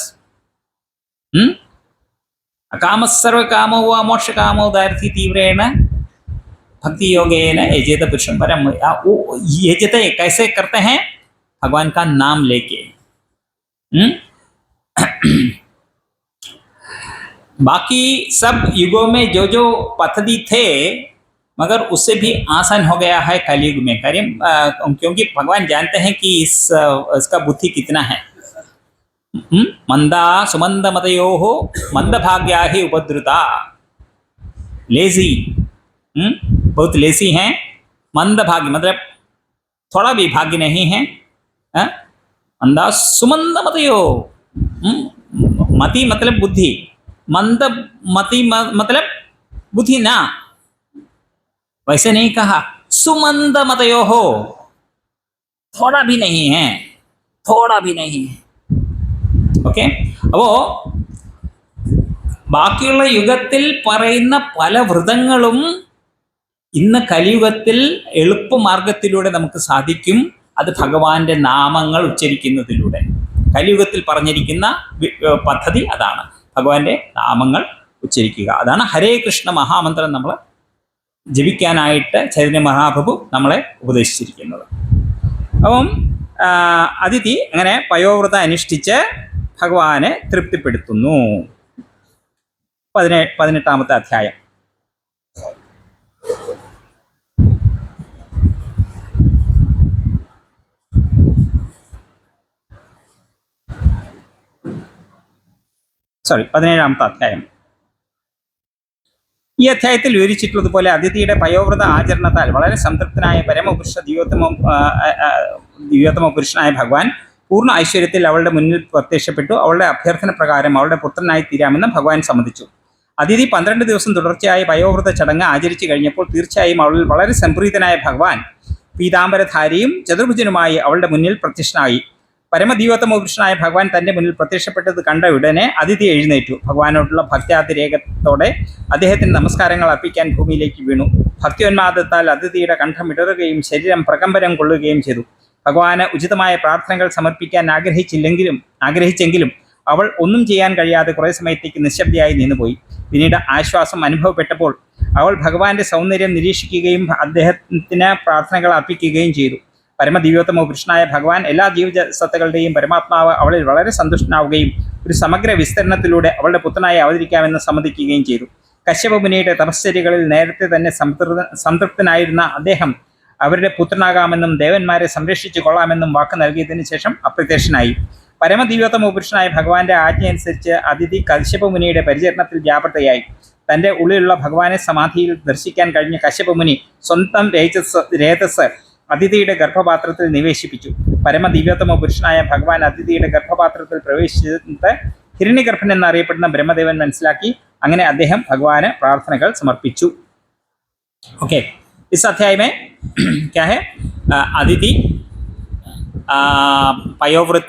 S1: अकाम सर्व कामो व मोक्ष कामो दार्थी तीव्रेण भक्ति योगेन यजेत पुरुषं परम। यजते कैसे करते हैं? भगवान का नाम लेके। बाकी सब युगों में जो जो पद्धति थे मगर उससे भी आसान हो गया है कलयुग में करीम, क्योंकि भगवान जानते हैं कि इसका बुद्धि कितना है। मंदा सुमंद मतयो हो मंद भाग्या ही उपद्रुता। लेजी, बहुत लेजी हैं। मंद भाग्य मतलब थोड़ा भी भाग्य नहीं है। मंदा सुमंद मतयो, मति मतलब बुद्धि, मंद मति मतलब बुद्धि ना, वैसे नहीं कहा। सुमंद मतयो हो, थोड़ा भी नहीं है, थोड़ा भी नहीं है। ഓക്കെ, അപ്പോൾ ബാക്കിയുള്ള യുഗത്തിൽ പറയുന്ന പല വ്രതങ്ങളും ഇന്ന് കലിയുഗത്തിൽ എളുപ്പമാർഗത്തിലൂടെ നമുക്ക് സാധിക്കും. അത് ഭഗവാന്റെ നാമങ്ങൾ ഉച്ചരിക്കുന്നതിലൂടെ. കലിയുഗത്തിൽ പറഞ്ഞിരിക്കുന്ന പദ്ധതി അതാണ്, ഭഗവാന്റെ നാമങ്ങൾ ഉച്ചരിക്കുക. അതാണ് ഹരേ കൃഷ്ണ മഹാമന്ത്രം നമ്മൾ ജപിക്കാനായിട്ട് ചൈതന്യ മഹാപ്രഭു നമ്മളെ ഉപദേശിച്ചിരിക്കുന്നത്. അപ്പം അതിഥി അങ്ങനെ പയോവ്രതം അനുഷ്ഠിച്ച് ഭഗവാനെ തൃപ്തിപ്പെടുത്തുന്നു. 18ാമത്തെ അധ്യായം. സോറി 17ാമത്തെ അധ്യായം. ഈ അധ്യായത്തിൽ വിവരിച്ചിട്ടുള്ളതുപോലെ അതിഥിയുടെ പയോവ്രത ആചരണത്താൽ വളരെ സംതൃപ്തനായ പരമപുരുഷ ദിവ്യോത്തമ പുരുഷനായ ഭഗവാൻ പൂർണ്ണ ഐശ്വര്യത്തിൽ അവളുടെ മുന്നിൽ പ്രത്യക്ഷപ്പെട്ടു. അവളുടെ അഭ്യർത്ഥന പ്രകാരം അവളുടെ പുത്രനായി തീരാമെന്ന് ഭഗവാൻ സമ്മതിച്ചു. അതിഥി 12 ദിവസം തുടർച്ചയായി പയോവ്രത ചടങ്ങ് ആചരിച്ചു കഴിഞ്ഞപ്പോൾ തീർച്ചയായും അവളിൽ വളരെ സംപ്രീതനായ ഭഗവാൻ പീതാംബരധാരിയും ചതുർഭുജനുമായി അവളുടെ മുന്നിൽ പ്രത്യക്ഷനായി. പരമദീവോത്തമ പുരുഷനായ ഭഗവാൻ തൻ്റെ മുന്നിൽ പ്രത്യക്ഷപ്പെട്ടത് കണ്ട ഉടനെ അതിഥി എഴുന്നേറ്റു. ഭഗവാനോടുള്ള ഭക്ത്യാതിരേകത്തോടെ അദ്ദേഹത്തിന് നമസ്കാരങ്ങൾ അർപ്പിക്കാൻ ഭൂമിയിലേക്ക് വീണു. ഭക്തിയോന്മാദത്താൽ അതിഥിയുടെ കണ്ഠം ഇടറുകയും ശരീരം പ്രകമ്പനം കൊള്ളുകയും ചെയ്തു. ഭഗവാന് ഉചിതമായ പ്രാർത്ഥനകൾ സമർപ്പിക്കാൻ ആഗ്രഹിച്ചെങ്കിലും അവൾ ഒന്നും ചെയ്യാൻ കഴിയാതെ കുറേ സമയത്തേക്ക് നിശബ്ദയായി നിന്നുപോയി. പിന്നീട് ആശ്വാസം അനുഭവപ്പെട്ടപ്പോൾ അവൾ ഭഗവാന്റെ സൗന്ദര്യം നിരീക്ഷിക്കുകയും അദ്ദേഹത്തിന് പ്രാർത്ഥനകൾ അർപ്പിക്കുകയും ചെയ്തു. പരമദിവ്യോത്തമ പുരുഷനായ ഭഗവാൻ എല്ലാ ജീവസത്തകളുടെയും പരമാത്മാവ് അവളിൽ വളരെ സന്തുഷ്ടനാവുകയും ഒരു സമഗ്ര വിസ്തരണത്തിലൂടെ അവളുടെ പുത്രനായി അവതരിക്കാമെന്ന് സമ്മതിക്കുകയും ചെയ്തു. കശ്യപ മുനിയുടെ തപശ്ചര്യകളിൽ നേരത്തെ തന്നെ സംതൃപ്തനായിരുന്ന അദ്ദേഹം അവരുടെ പുത്രനാകാമെന്നും ദേവന്മാരെ സംരക്ഷിച്ചു കൊള്ളാമെന്നും വാക്ക് നൽകിയതിനു ശേഷം അപ്രത്യക്ഷനായി. പരമദിവ്യോത്തമ പുരുഷനായ ഭഗവാന്റെ ആജ്ഞയനുസരിച്ച് അതിഥി കശ്യപ മുനിയുടെ പരിചരണത്തിൽ വ്യാപൃതയായി. തൻ്റെ ഉള്ളിലുള്ള ഭഗവാനെ സമാധിയിൽ ദർശിക്കാൻ കഴിഞ്ഞ കശ്യപ മുനി സ്വന്തം രേതസ് അതിഥിയുടെ ഗർഭപാത്രത്തിൽ നിവേശിപ്പിച്ചു. പരമദിവ്യോത്തമ പുരുഷനായ ഭഗവാൻ അതിഥിയുടെ ഗർഭപാത്രത്തിൽ പ്രവേശിച്ചത് ഹിരണ്യഗർഭൻ എന്നറിയപ്പെടുന്ന ബ്രഹ്മദേവൻ മനസ്സിലാക്കി. അങ്ങനെ അദ്ദേഹം ഭഗവാന് പ്രാർത്ഥനകൾ സമർപ്പിച്ചു. ओके, इस अध्याय में क्या है? अदिति पयोव्रत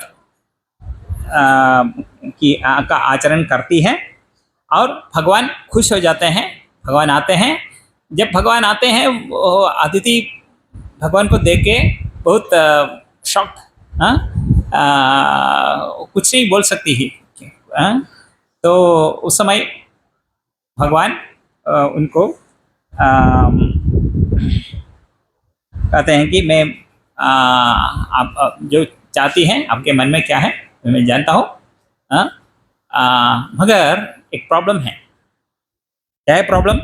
S1: का आचरण करती है और भगवान खुश हो जाते हैं. भगवान आते हैं. जब भगवान आते हैं अदिति भगवान को देख के बहुत शॉक्ड, कुछ नहीं बोल सकती ही. तो उस समय भगवान उनको कहते हैं कि मैं आप जो चाहती हैं आपके मन में क्या है मैं जानता हूँ, मगर एक प्रॉब्लम है. क्या है प्रॉब्लम?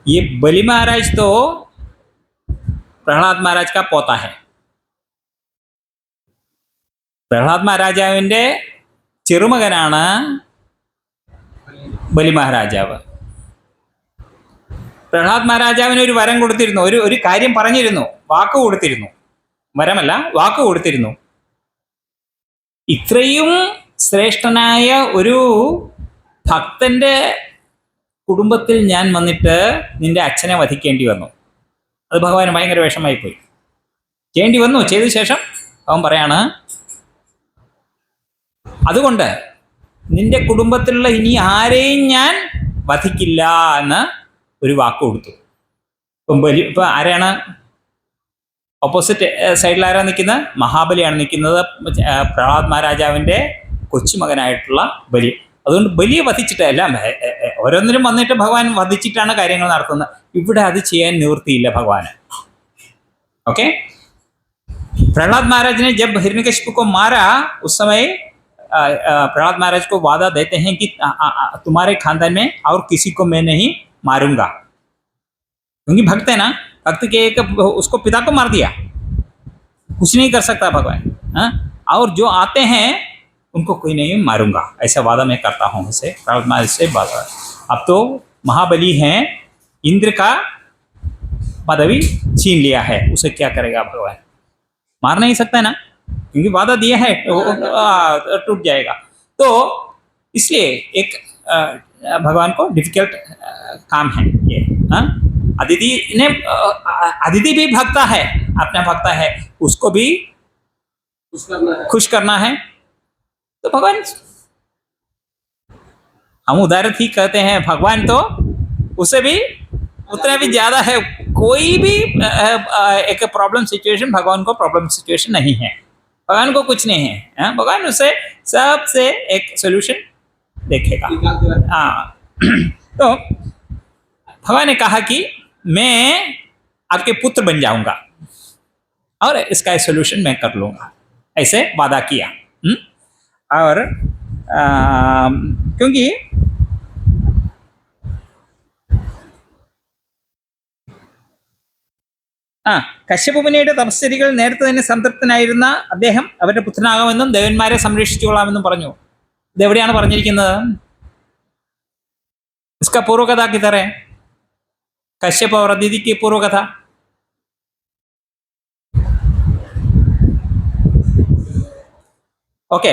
S1: ये बलि महाराज तो प्रहलाद महाराज का पोता है. प्रहलाद महाराजाविൻ്റെ ചെറുമകനാണ് ബലി മഹാരാജാവ്. പ്രഹ്ലാദ് മഹാരാജാവിന് ഒരു വരം കൊടുത്തിരുന്നു, ഒരു കാര്യം പറഞ്ഞിരുന്നു, വാക്ക് കൊടുത്തിരുന്നു. വരമല്ല, വാക്ക് കൊടുത്തിരുന്നു. ഇത്രയും ശ്രേഷ്ഠനായ ഒരു ഭക്തന്റെ കുടുംബത്തിൽ ഞാൻ വന്നിട്ട് നിന്റെ അച്ഛനെ വധിക്കേണ്ടി വന്നു. അത് ഭഗവാന് ഭയങ്കര വിഷമായി പോയി. ചെയ്യേണ്ടി വന്നു. ചെയ്ത ശേഷം അവൻ പറയാണ്, അതുകൊണ്ട് നിന്റെ കുടുംബത്തിലുള്ള ഇനി ആരെയും ഞാൻ വധിക്കില്ല എന്ന് ഒരു വാക്ക് കൊടുത്തു. ഇപ്പം ആരാണ് ഓപ്പോസിറ്റ് സൈഡിൽ ആരാ നിൽക്കുന്നത്? മഹാബലിയാണ് നിൽക്കുന്നത്, പ്രഹ്ലാദ് മഹാരാജാവിൻ്റെ കൊച്ചുമകനായിട്ടുള്ള ബലി. അതുകൊണ്ട് ബലിയെ വധിച്ചിട്ടല്ല, ഓരോന്നിനും വന്നിട്ട് ഭഗവാൻ വധിച്ചിട്ടാണ് കാര്യങ്ങൾ നടത്തുന്നത്. ഇവിടെ അത് ചെയ്യാൻ നിവൃത്തിയില്ല ഭഗവാന്. ओके, प्रहलाद महाराज ने जब हिरण्यकशिपु को मारा उस समय प्रहलाद महाराज को वादा देते हैं कि तुम्हारे खानदान में और किसी को मैं नहीं मारूंगा, क्योंकि भक्त है ना, भक्त के एक उसको पिता को मार दिया, कुछ नहीं कर सकता भगवान. और जो आते हैं उनको कोई नहीं मारूंगा, ऐसा वादा मैं करता हूँ उसे. प्रहलाद महाराज से वादा. अब तो महाबली हैं, इंद्र का पदवी छीन लिया है, उसे क्या करेगा भगवान? मार नहीं सकता ना, क्योंकि वादा दिया है, टूट जाएगा. तो इसलिए एक भगवान को डिफिकल्ट काम है ये. अदिति भी भक्ता है, अपना भक्ता है, उसको भी खुश करना है. तो भगवान, हम उदाहरण ही कहते हैं, भगवान तो उससे भी उतना भी ज्यादा है. कोई भी एक प्रॉब्लम सिचुएशन भगवान को प्रॉब्लम सिचुएशन नहीं है, भगवान को कुछ नहीं है. भगवान उसे सबसे एक सोल्यूशन देखेगा. हाँ, तो भगवान ने कहा कि मैं आपके पुत्र बन जाऊंगा और इसका सोल्यूशन मैं कर लूँगा, ऐसे वादा किया. और क्योंकि കശ്യപമുനിയുടെ തപസ്സരികൾ നേരത്തെ തന്നെ സംതൃപ്തനായിരുന്ന അദ്ദേഹം അവരുടെ പുത്രനാകാമെന്നും ദേവന്മാരെ സംരക്ഷിച്ചുകൊള്ളാമെന്നും പറഞ്ഞു. ഇതെവിടെയാണ് പറഞ്ഞിരിക്കുന്നത്? इसका पूर्व कथा की तरह कश्यप और अदिति की पूर्व कथा. ओके,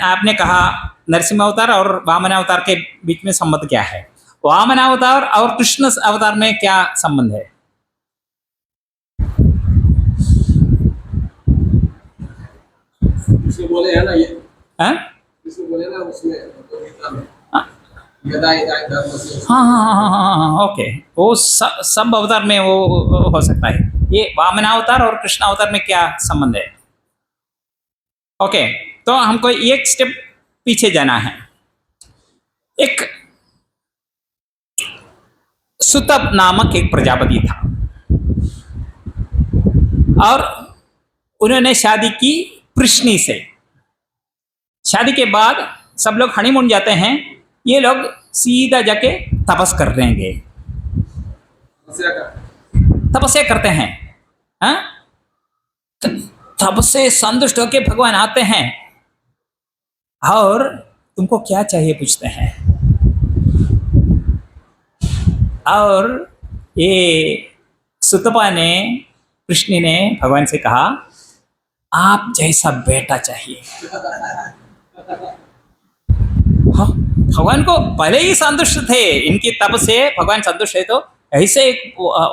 S1: आपने कहा नरसिंह अवतार और वामन अवतार के बीच में संबंध क्या है? वामन अवतार और कृष्ण अवतार में क्या संबंध है?
S2: बोले है ना ये, बोले ना उसमें
S1: हाँ, ओके, वो सब अवतार में वो हो सकता है. ये वामन अवतार और कृष्ण अवतार में क्या संबंध है? ओके, तो हमको एक स्टेप पीछे जाना है. एक सुतप नामक एक प्रजापति था और उन्होंने शादी की पृश्नी से. शादी के बाद सब लोग हनीमून जाते हैं, ये लोग सीधा जाके तपस कर रहेंगे, तपस्या करते हैं. तब से संतुष्ट होके भगवान आते हैं और तुमको क्या चाहिए पूछते हैं. और ये सुतपा ने कृष्ण ने भगवान से कहा, आप जैसा बेटा चाहिए। हाँ, भगवान को पहले ही संतुष्ट थे, इनकी तप से भगवान संतुष्ट है। तो ऐसे एक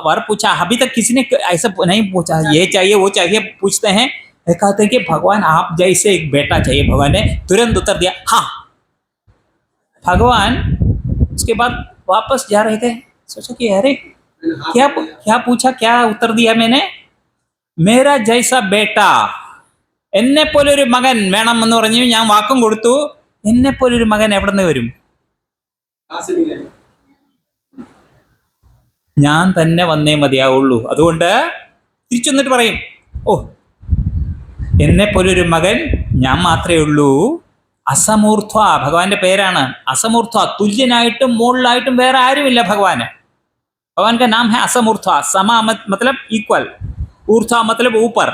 S1: वर पूछा, अभी तक किसी ने ऐसा नहीं पूछा, ये चाहिए वो चाहिए पूछते हैं। कहते हैं कि भगवान आप जैसे एक बेटा चाहिए। भगवान ने तुरंत उत्तर दिया, हाँ। भगवान उसके बाद वापस जा रहे थे, सोचा कि अरे क्या पूछा, क्या उत्तर दिया मैंने, मेरा जैसा बेटा, എന്നെ പോലൊരു മകൻ വേണമെന്ന് പറഞ്ഞു ഞാൻ വാക്കും കൊടുത്തു. എന്നെ പോലൊരു മകൻ എവിടെ നിന്ന് വരും? ഞാൻ തന്നെ വന്നേ മതിയാവുള്ളൂ. അതുകൊണ്ട് തിരിച്ചു വന്നിട്ട് പറയും, ഓ എന്നെ പോലൊരു മകൻ ഞാൻ മാത്രമേ ഉള്ളൂ. അസമൂർധ്വ, ഭഗവാന്റെ പേരാണ് അസമൂർധ്വ. തുല്യനായിട്ടും മുകളിലായിട്ടും വേറെ ആരുമില്ല ഭഗവാന്. भगवान का नाम है असमूर्ध्वा. समा मतलब इक्वल, ऊर्ध्वा मतलब ऊपर.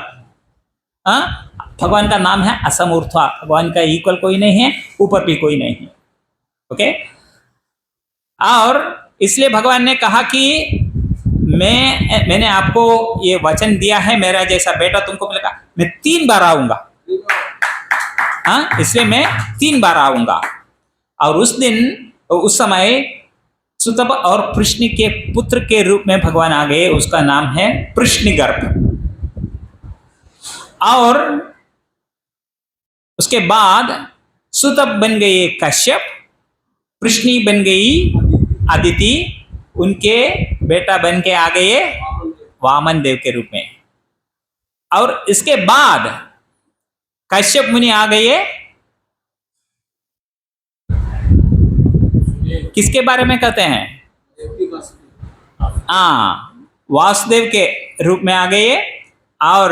S1: भगवान का नाम है असमूर्ध्वा. भगवान का इक्वल कोई नहीं है, ऊपर भी कोई नहीं है. ओके. और इसलिए भगवान ने कहा कि मैंने आपको ये वचन दिया है, मेरा जैसा बेटा तुमको मिलेगा. मैं 3 बार आऊंगा. इसलिए मैं 3 बार आऊंगा. और उस समय सुतप और प्रश्न के पुत्र के रूप में भगवान आ गए. उसका नाम है प्रश्निगर्भ. और उसके बाद सुतप बन गए कश्यप, प्रश्नि बन गई अदिति, उनके बेटा बन के आ गए वामन देव के रूप में. और इसके बाद कश्यप मुनि आ गए किसके बारे में कहते हैं? वासुदेव के रूप में आ गए. और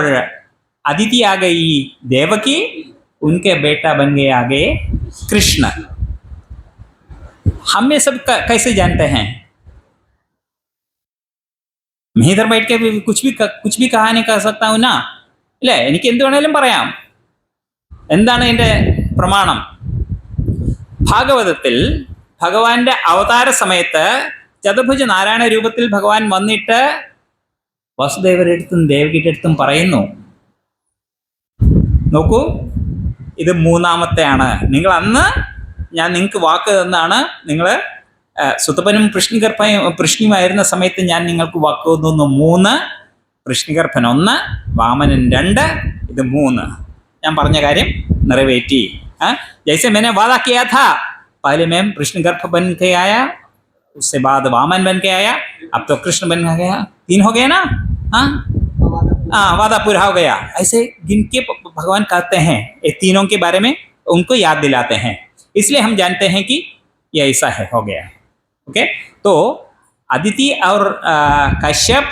S1: अदिति आ गई देवकी, उनके बेटा बन गए आ गए कृष्ण. हम ये सब कैसे जानते हैं? मैं इधर बैठ के कुछ भी कहानी कह सकता हूँ ना, अല്ലേ? എനിക്ക് എന്ത് വേണേലും പറയാം. എന്താണ് ഇതിന്റെ പ്രമാണം? ഭാഗവതത്തിൽ ഭഗവാന്റെ അവതാര സമയത്ത് ചതുർഭുജ നാരായണ രൂപത്തിൽ ഭഗവാൻ വന്നിട്ട് വസുദേവരുടെ അടുത്തും ദേവകിയുടെ അടുത്തും പറയുന്നു, നോക്കൂ, ഇത് 3ാമത്തെയാണ്. നിങ്ങൾ അന്ന് ഞാൻ നിങ്ങൾക്ക് വാക്ക് തന്നാണ്. നിങ്ങൾ സുതപനും പ്രശ്നിയുമായിരുന്ന സമയത്ത് ഞാൻ നിങ്ങൾക്ക് വാക്ക് തന്നു 3. പ്രശ്നിഗർഭൻ 1, വാമനൻ 2, ഇത് 3. ഞാൻ പറഞ്ഞ കാര്യം നിറവേറ്റി. जैसे मैंने वादा किया था, पहले मैं प्रश्नगर्भ बन के आया, उससे बाद वामन बन के आया, अब तो कृष्ण बन गया. 3 हो गया ना. वादा पूरा हो गया. ऐसे गिन के भगवान कहते हैं ये तीनों के बारे में, उनको याद दिलाते हैं. इसलिए हम जानते हैं कि ये ऐसा है, हो गया. ओके. तो अदिति और कश्यप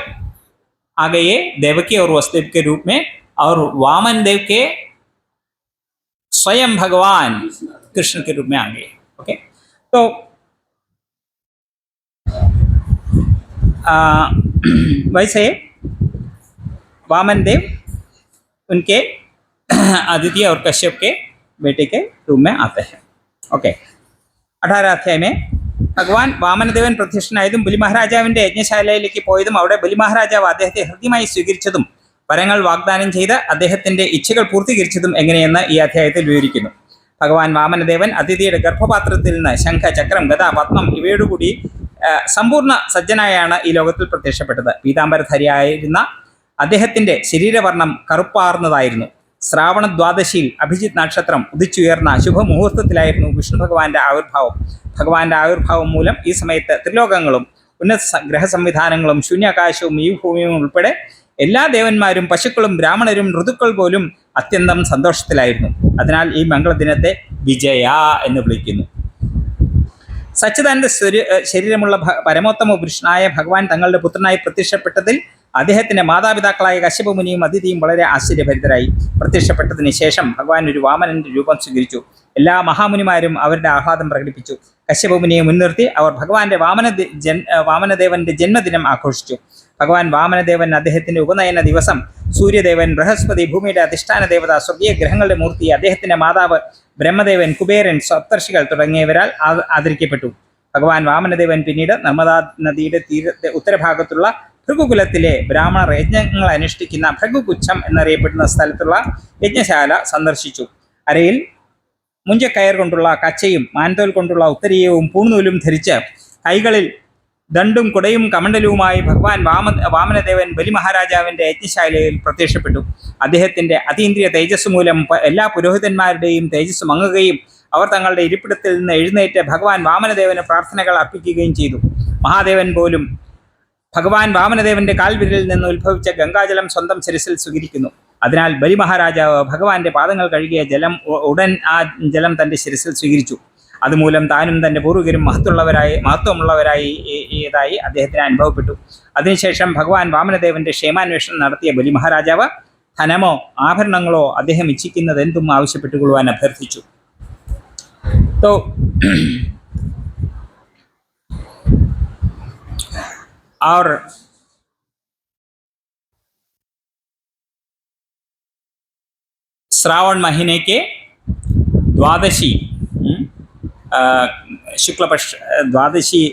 S1: आ गए देवकी और वसुदेव के रूप में, और वामन देव के स्वयं भगवान कृष्ण के रूप में आ गए. ओके. तो वैसे वामन देव उनके आदित्य और कश्यप के बेटे के रूप में आते हैं. ओके. 18 अध्याय में ഭഗവാൻ വാമനദേവൻ പ്രത്യക്ഷനായതും ബലിമഹാരാജാവിന്റെ യജ്ഞശാലയിലേക്ക് പോയതും അവിടെ ബലിമഹാരാജാവ് അദ്ദേഹത്തെ ഹൃദ്യമായി സ്വീകരിച്ചതും വരങ്ങൾ വാഗ്ദാനം ചെയ്ത് അദ്ദേഹത്തിന്റെ ഇച്ഛകൾ പൂർത്തീകരിച്ചതും എങ്ങനെയെന്ന് ഈ അധ്യായത്തിൽ വിവരിക്കുന്നു. ഭഗവാൻ വാമനദേവൻ അതിഥിയുടെ ഗർഭപാത്രത്തിൽ നിന്ന് ശംഖ, ചക്രം, ഗദ, പത്മം ഇവയോടുകൂടി സമ്പൂർണ്ണ സജ്ജനായാണ് ഈ ലോകത്തിൽ പ്രത്യക്ഷപ്പെട്ടത്. പീതാംബരധാരിയായിരുന്ന അദ്ദേഹത്തിന്റെ ശരീരവർണ്ണം കറുപ്പാർന്നതായിരുന്നു. ശ്രാവണ ദ്വാദശിയിൽ അഭിജിത് നക്ഷത്രം ഉദിച്ചുയർന്ന ശുഭമുഹൂർത്തത്തിലായിരുന്നു വിഷ്ണു ഭഗവാന്റെ ആവിർഭാവം. ഭഗവാന്റെ ആവിർഭാവം മൂലം ഈ സമയത്ത് ത്രിലോകങ്ങളും ഉന്നത ഗ്രഹ സംവിധാനങ്ങളും ശൂന്യാകാശവും ഈ ഭൂമിയും ഉൾപ്പെടെ എല്ലാ ദേവന്മാരും പശുക്കളും ബ്രാഹ്മണരും ഋതുക്കൾ പോലും അത്യന്തം സന്തോഷത്തിലായിരുന്നു. അതിനാൽ ഈ മംഗളദിനത്തെ വിജയ എന്ന് വിളിക്കുന്നു. സച്ചിദാനന്ദ ശരീരമുള്ള പരമോത്തമ പുരുഷനായ ഭഗവാൻ തങ്ങളുടെ പുത്രനായി പ്രത്യക്ഷപ്പെട്ടതിൽ അദ്ദേഹത്തിന്റെ മാതാപിതാക്കളായ കശ്യപ മുനിയും അതിഥിയും വളരെ ആശ്ചര്യഭരിതരായി. പ്രത്യക്ഷപ്പെട്ടതിന് ശേഷം ഭഗവാൻ ഒരു വാമനന്റെ രൂപം സ്വീകരിച്ചു. എല്ലാ മഹാമുനിമാരും അവരുടെ ആഹ്ലാദം പ്രകടിപ്പിച്ചു. കശ്യപ മുനിയെ മുൻനിർത്തി അവർ ഭഗവാന്റെ വാമനദേവന്റെ ജന്മദിനം ആഘോഷിച്ചു. ഭഗവാൻ വാമനദേവൻ അദ്ദേഹത്തിന്റെ ഉപനയന ദിവസം സൂര്യദേവൻ, ബൃഹസ്പതി, ഭൂമിയുടെ അധിഷ്ഠാന ദേവത, സ്വർഗീയ ഗ്രഹങ്ങളുടെ മൂർത്തി, അദ്ദേഹത്തിന്റെ മാതാവ് ബ്രഹ്മദേവൻ, കുബേരൻ, സപ്തർഷികൾ തുടങ്ങിയവരാൽ ആദരിക്കപ്പെട്ടു. ഭഗവാൻ വാമനദേവൻ പിന്നീട് നർമ്മദാ നദിയുടെ തീരത്തെ ഉത്തരഭാഗത്തുള്ള ഭൃഗുകുലത്തിലെ ബ്രാഹ്മണർ യജ്ഞങ്ങൾ അനുഷ്ഠിക്കുന്ന ഭൃഗുകുച്ഛം എന്നറിയപ്പെടുന്ന സ്ഥലത്തുള്ള യജ്ഞശാല സന്ദർശിച്ചു. അരയിൽ മുഞ്ചക്കയർ കൊണ്ടുള്ള കച്ചയും മാൻതോൽ കൊണ്ടുള്ള ഉത്തരീയവും പൂണൂലും ധരിച്ച് കൈകളിൽ ദണ്ടും കുടയും കമണ്ഡലവുമായി ഭഗവാൻ വാമനദേവൻ ബലിമഹാരാജാവിൻ്റെ യജ്ഞശാലയിൽ പ്രത്യക്ഷപ്പെട്ടു. അദ്ദേഹത്തിൻ്റെ അതീന്ദ്രിയ തേജസ് മൂലം എല്ലാ പുരോഹിതന്മാരുടെയും തേജസ് മങ്ങുകയും അവർ തങ്ങളുടെ ഇരിപ്പിടത്തിൽ നിന്ന് എഴുന്നേറ്റ് ഭഗവാൻ വാമനദേവന് പ്രാർത്ഥനകൾ അർപ്പിക്കുകയും ചെയ്തു. മഹാദേവൻ പോലും ഭഗവാൻ വാമനദേവന്റെ കാൽവിരലിൽ നിന്ന് ഉത്ഭവിച്ച ഗംഗാജലം സ്വന്തം ശിരസിൽ സ്വീകരിക്കുന്നു. അതിനാൽ ബലിമഹാരാജാവ് ഭഗവാന്റെ പാദങ്ങൾ കഴുകിയ ജലം ഉടൻ ആ ജലം തൻ്റെ ശിരസിൽ സ്വീകരിച്ചു. അതുമൂലം താനും തൻ്റെ പൂർവികരും മഹത്വമുള്ളവരായി അദ്ദേഹത്തിന് അനുഭവപ്പെട്ടു. അതിനുശേഷം ഭഗവാൻ വാമനദേവന്റെ ക്ഷേമാന്വേഷണം നടത്തിയ ബലിമഹാരാജാവ് ധനമോ ആഭരണങ്ങളോ അദ്ദേഹം ഇച്ഛിക്കുന്നത് എന്തും ആവശ്യപ്പെട്ടുകൊള്ളുവാൻ അഭ്യർത്ഥിച്ചു. और श्रावण महीने के द्वादशी शुक्ल पक्ष द्वादशी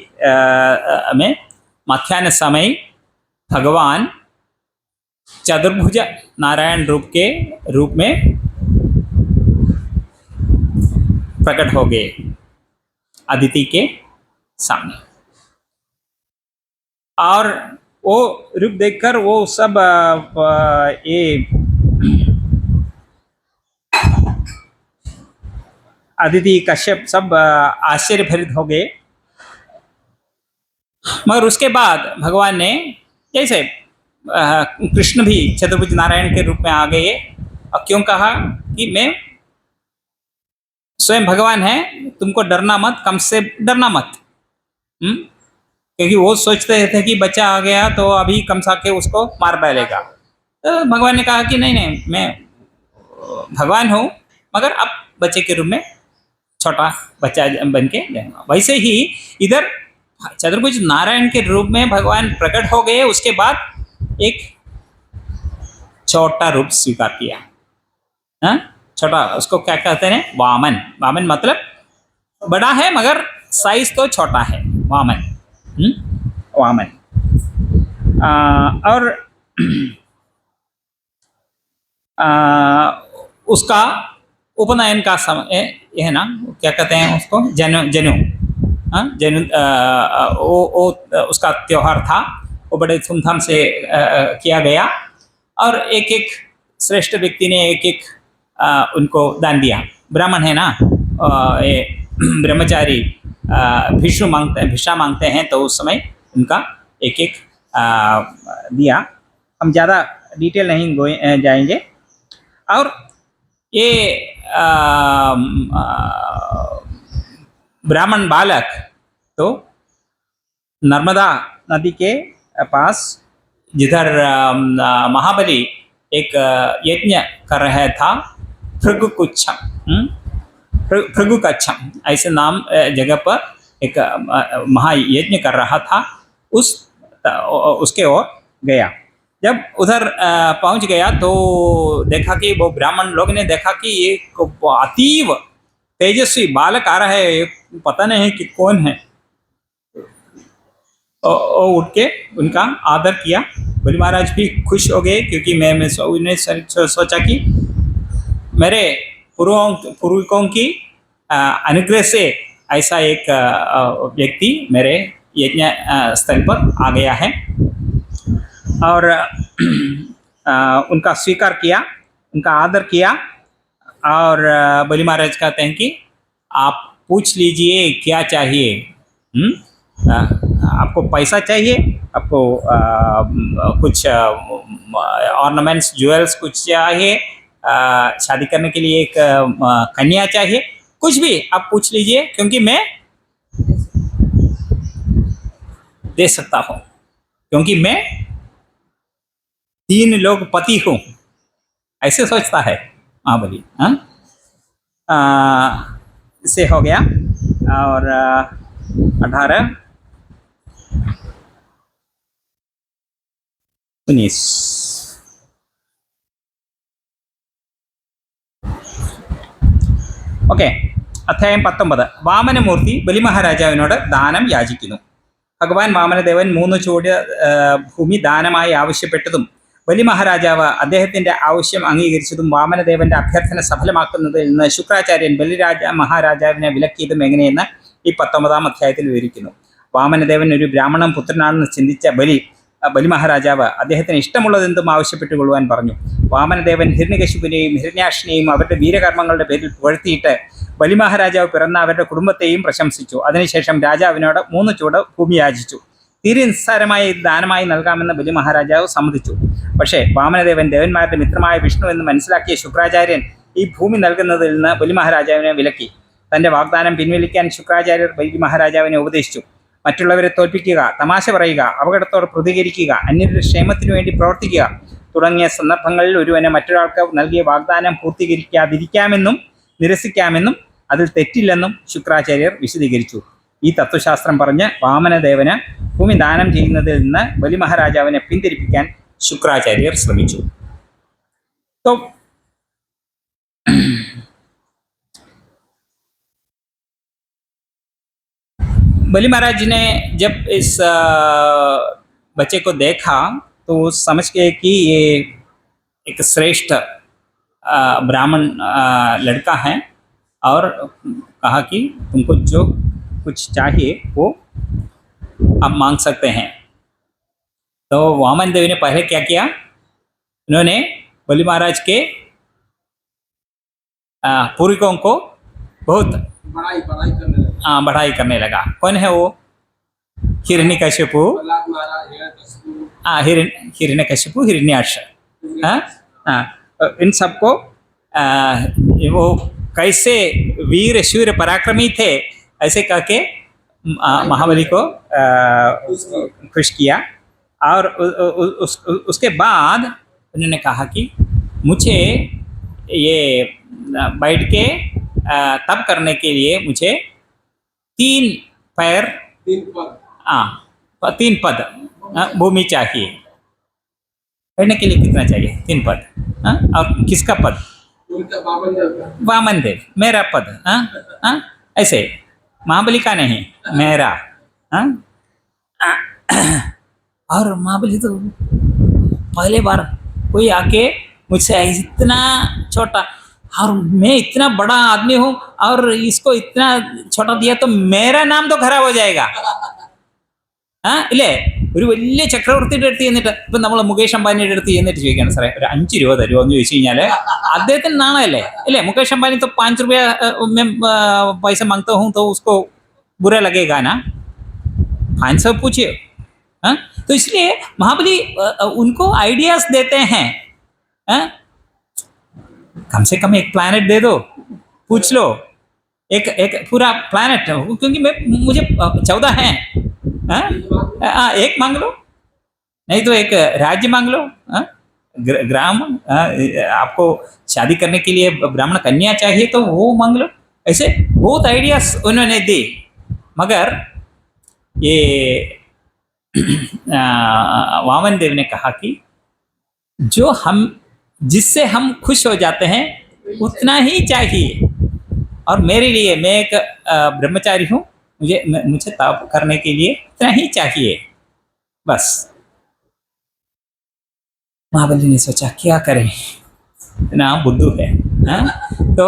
S1: में मध्याह्न समय भगवान चतुर्भुज नारायण रूप में प्रकट हो गए अदिति के सामने। और वो रूप देखकर वो सब ये अदिति कश्यप सब आश्चर्यभरित हो गए। मगर उसके बाद भगवान ने जैसे कृष्ण भी चतुर्भुज नारायण के रूप में आ गए। और क्यों कहा कि मैं स्वयं भगवान है, तुमको डरना मत, कम से डरना मत। क्योंकि वो सोचते थे कि बच्चा आ गया तो अभी कमसा के उसको मार डालेगा। तो भगवान ने कहा कि नहीं, मैं भगवान हूँ, मगर अब बच्चे के रूप में छोटा बच्चा बन के जाऊँगा। वैसे ही इधर चतुर्भुज नारायण के रूप में भगवान प्रकट हो गए। उसके बाद एक छोटा रूप स्वीकार किया। छोटा, उसको क्या कहते हैं? वामन। वामन मतलब बड़ा है मगर साइज तो छोटा है, वामन। वामन। और उसका उपनयन का समय ये है ना, क्या कहते हैं उसको? जनेऊ। वो उसका त्योहार था, वो बड़े धूमधाम से किया गया। और एक एक श्रेष्ठ व्यक्ति ने एक एक उनको दान दिया। ब्राह्मण है ना, ये ब्रह्मचारी भिक्षा मांगते हैं, तो उस समय उनका एक एक दिया। हम ज़्यादा डिटेल नहीं जाएंगे। और ये ब्राह्मण बालक तो नर्मदा नदी के पास, जिधर महाबली एक यज्ञ कर रहा था, भृगुकच्छम ऐसे नाम जगह पर एक महायज्ञ कर रहा था, उसके ओर गया। जब उधर पहुंच गया तो देखा कि वो ब्राह्मण लोग ने देखा कि एक अतीव तेजस्वी बालक आ रहा है, पता नहीं कि कौन है। उठ के उनका आदर किया। बलि महाराज भी खुश हो गए, क्योंकि मैं सोचा कि मेरे पूर्वकों की अनुग्रह से ऐसा एक व्यक्ति मेरे यज्ञ स्थल पर आ गया है। और उनका स्वीकार किया, उनका आदर किया। और बलि महाराज कहते हैं कि आप पूछ लीजिए क्या चाहिए। आपको पैसा चाहिए, आपको कुछ ऑर्नामेंट्स, ज्वेल्स कुछ चाहिए, शादी करने के लिए एक कन्या चाहिए, कुछ भी आप पूछ लीजिए, क्योंकि मैं दे सकता हूँ, क्योंकि मैं 3 लोग पति हूँ। ऐसे सोचता है महाबली। इससे हो गया। और 18 19 ഓക്കെ. അധ്യായം 19. വാമനമൂർത്തി ബലിമഹാരാജാവിനോട് ദാനം യാചിക്കുന്നു. ഭഗവാൻ വാമനദേവൻ 3 ചുവട് ഭൂമി ദാനമായി ആവശ്യപ്പെട്ടതും ബലി മഹാരാജാവ് അദ്ദേഹത്തിന്റെ ആവശ്യം അംഗീകരിച്ചതും വാമനദേവന്റെ അഭ്യർത്ഥന സഫലമാക്കുന്നതിൽ നിന്ന് ശുക്രാചാര്യൻ മഹാരാജാവിനെ വിലക്കിയതും എങ്ങനെയെന്ന് ഈ 19-ാം അധ്യായത്തിൽ വിവരിക്കുന്നു. വാമനദേവൻ ഒരു ബ്രാഹ്മണൻ പുത്രനാണെന്ന് ചിന്തിച്ച ബലി മഹാരാജാവ് അദ്ദേഹത്തിന് ഇഷ്ടമുള്ളതെന്തും ആവശ്യപ്പെട്ടുകൊള്ളുവാൻ പറഞ്ഞു. വാമനദേവൻ ഹിരണ്യകശിപുവിനെയും ഹിരണ്യാക്ഷനെയും അവരുടെ വീരകർമ്മങ്ങളുടെ പേരിൽ പുകഴ്ത്തിയിട്ട് ബലി മഹാരാജാവ് പിറന്ന അവരുടെ കുടുംബത്തെയും പ്രശംസിച്ചു. അതിനുശേഷം രാജാവിനോട് 3 ചുവട് ഭൂമി യാചിച്ചു. തീരെ നിസ്സാരമായ ഇത് ദാനമായി നൽകാമെന്ന് ബലി മഹാരാജാവ് സമ്മതിച്ചു. പക്ഷേ വാമനദേവൻ ദേവന്മാരുടെ മിത്രമായ വിഷ്ണു എന്ന് മനസ്സിലാക്കിയ ശുക്രാചാര്യൻ ഈ ഭൂമി നൽകുന്നതിൽ നിന്ന് ബലി മഹാരാജാവിനെ വിലക്കി. തന്റെ വാഗ്ദാനം പിൻവലിക്കാൻ ശുക്രാചാര്യർ ബലി മഹാരാജാവിനെ ഉപദേശിച്ചു. മറ്റുള്ളവരെ തോൽപ്പിക്കുക, തമാശ പറയുക, അപകടത്തോട് പ്രതികരിക്കുക, അന്യരുടെ ക്ഷേമത്തിനു വേണ്ടി പ്രവർത്തിക്കുക തുടങ്ങിയ സന്ദർഭങ്ങളിൽ ഒരുവന് മറ്റൊരാൾക്ക് നൽകിയ വാഗ്ദാനം പൂർത്തീകരിക്കാതിരിക്കാമെന്നും നിരസിക്കാമെന്നും അതിൽ തെറ്റില്ലെന്നും ശുക്രാചാര്യർ വിശദീകരിച്ചു. ഈ തത്വശാസ്ത്രം പറഞ്ഞ് വാമനദേവന് ഭൂമി ദാനം ചെയ്യുന്നതിൽ നിന്ന് ബലി മഹാരാജാവിനെ പിന്തിരിപ്പിക്കാൻ ശുക്രാചാര്യർ ശ്രമിച്ചു. बलि महाराज ने जब इस बच्चे को देखा तो समझ गए कि ये एक श्रेष्ठ ब्राह्मण लड़का है और कहा कि तुमको जो कुछ चाहिए वो आप मांग सकते हैं. तो वामन देव ने पहले क्या किया, उन्होंने बलि महाराज के पूर्वजों को बहुत बढ़ाई करने लगा. कौन है वो? हिरण्यकशिपु, हिरण्यकशिपु, हिरण्याक्ष, इन सबको वो कैसे वीर शूर पराक्रमी थे ऐसे कह के महाबली को खुश किया. और उसके बाद उन्होंने कहा कि मुझे ये बैठ के तब करने के लिए मुझे 3 पद भूमि चाहिए. बैठने के लिए कितना चाहिए? 3 पद. और किसका पद? वामन देव, मेरा पद. ऐसे महाबली का नहीं, मेरा. और महाबली तो पहले बार कोई आके मुझसे इतना छोटा और मैं इतना बड़ा आदमी हूँ और इसको इतना छोटा दिया तो मेरा नाम तो खराब हो जाएगा. ഇല്ലേ, ഒരു വലിയ ചക്രവർത്തിയുടെ അടുത്ത് ചെന്നിട്ട് ഇപ്പം നമ്മൾ മുകേഷ് അംബാനിയുടെ അടുത്ത് ചെന്നിട്ട് ചോദിക്കുകയാണ്, സാറേ ഒരു 5 രൂപ തരുമോ എന്ന് ചോദിച്ചു കഴിഞ്ഞാൽ അദ്ദേഹത്തിന് നാണമല്ലേ? ഇല്ലേ, मुकेश अंबानी तो 5 रुपया में पैसा मांगता हूँ तो उसको बुरा लगेगा ना. 500 पूछिए. तो इसलिए महाबली उनको आइडियाज देते हैं. कम से कम एक प्लैनेट दे दो, पूछ लो, एक पूरा प्लैनेट, क्योंकि मुझे 14 हैं. एक मांग लो, नहीं तो एक राज्य मांग लो. ग्राम, आपको शादी करने के लिए ब्राह्मण कन्या चाहिए तो वो मांग लो. ऐसे बहुत आइडियाज उन्होंने दी. मगर ये वामन देव ने कहा कि जो जिससे हम खुश हो जाते हैं उतना ही चाहिए. और मेरे लिए, मैं एक ब्रह्मचारी हूँ, मुझे तप करने के लिए इतना ही चाहिए बस. महाबली ने सोचा क्या करें, इतना बुद्धू है. तो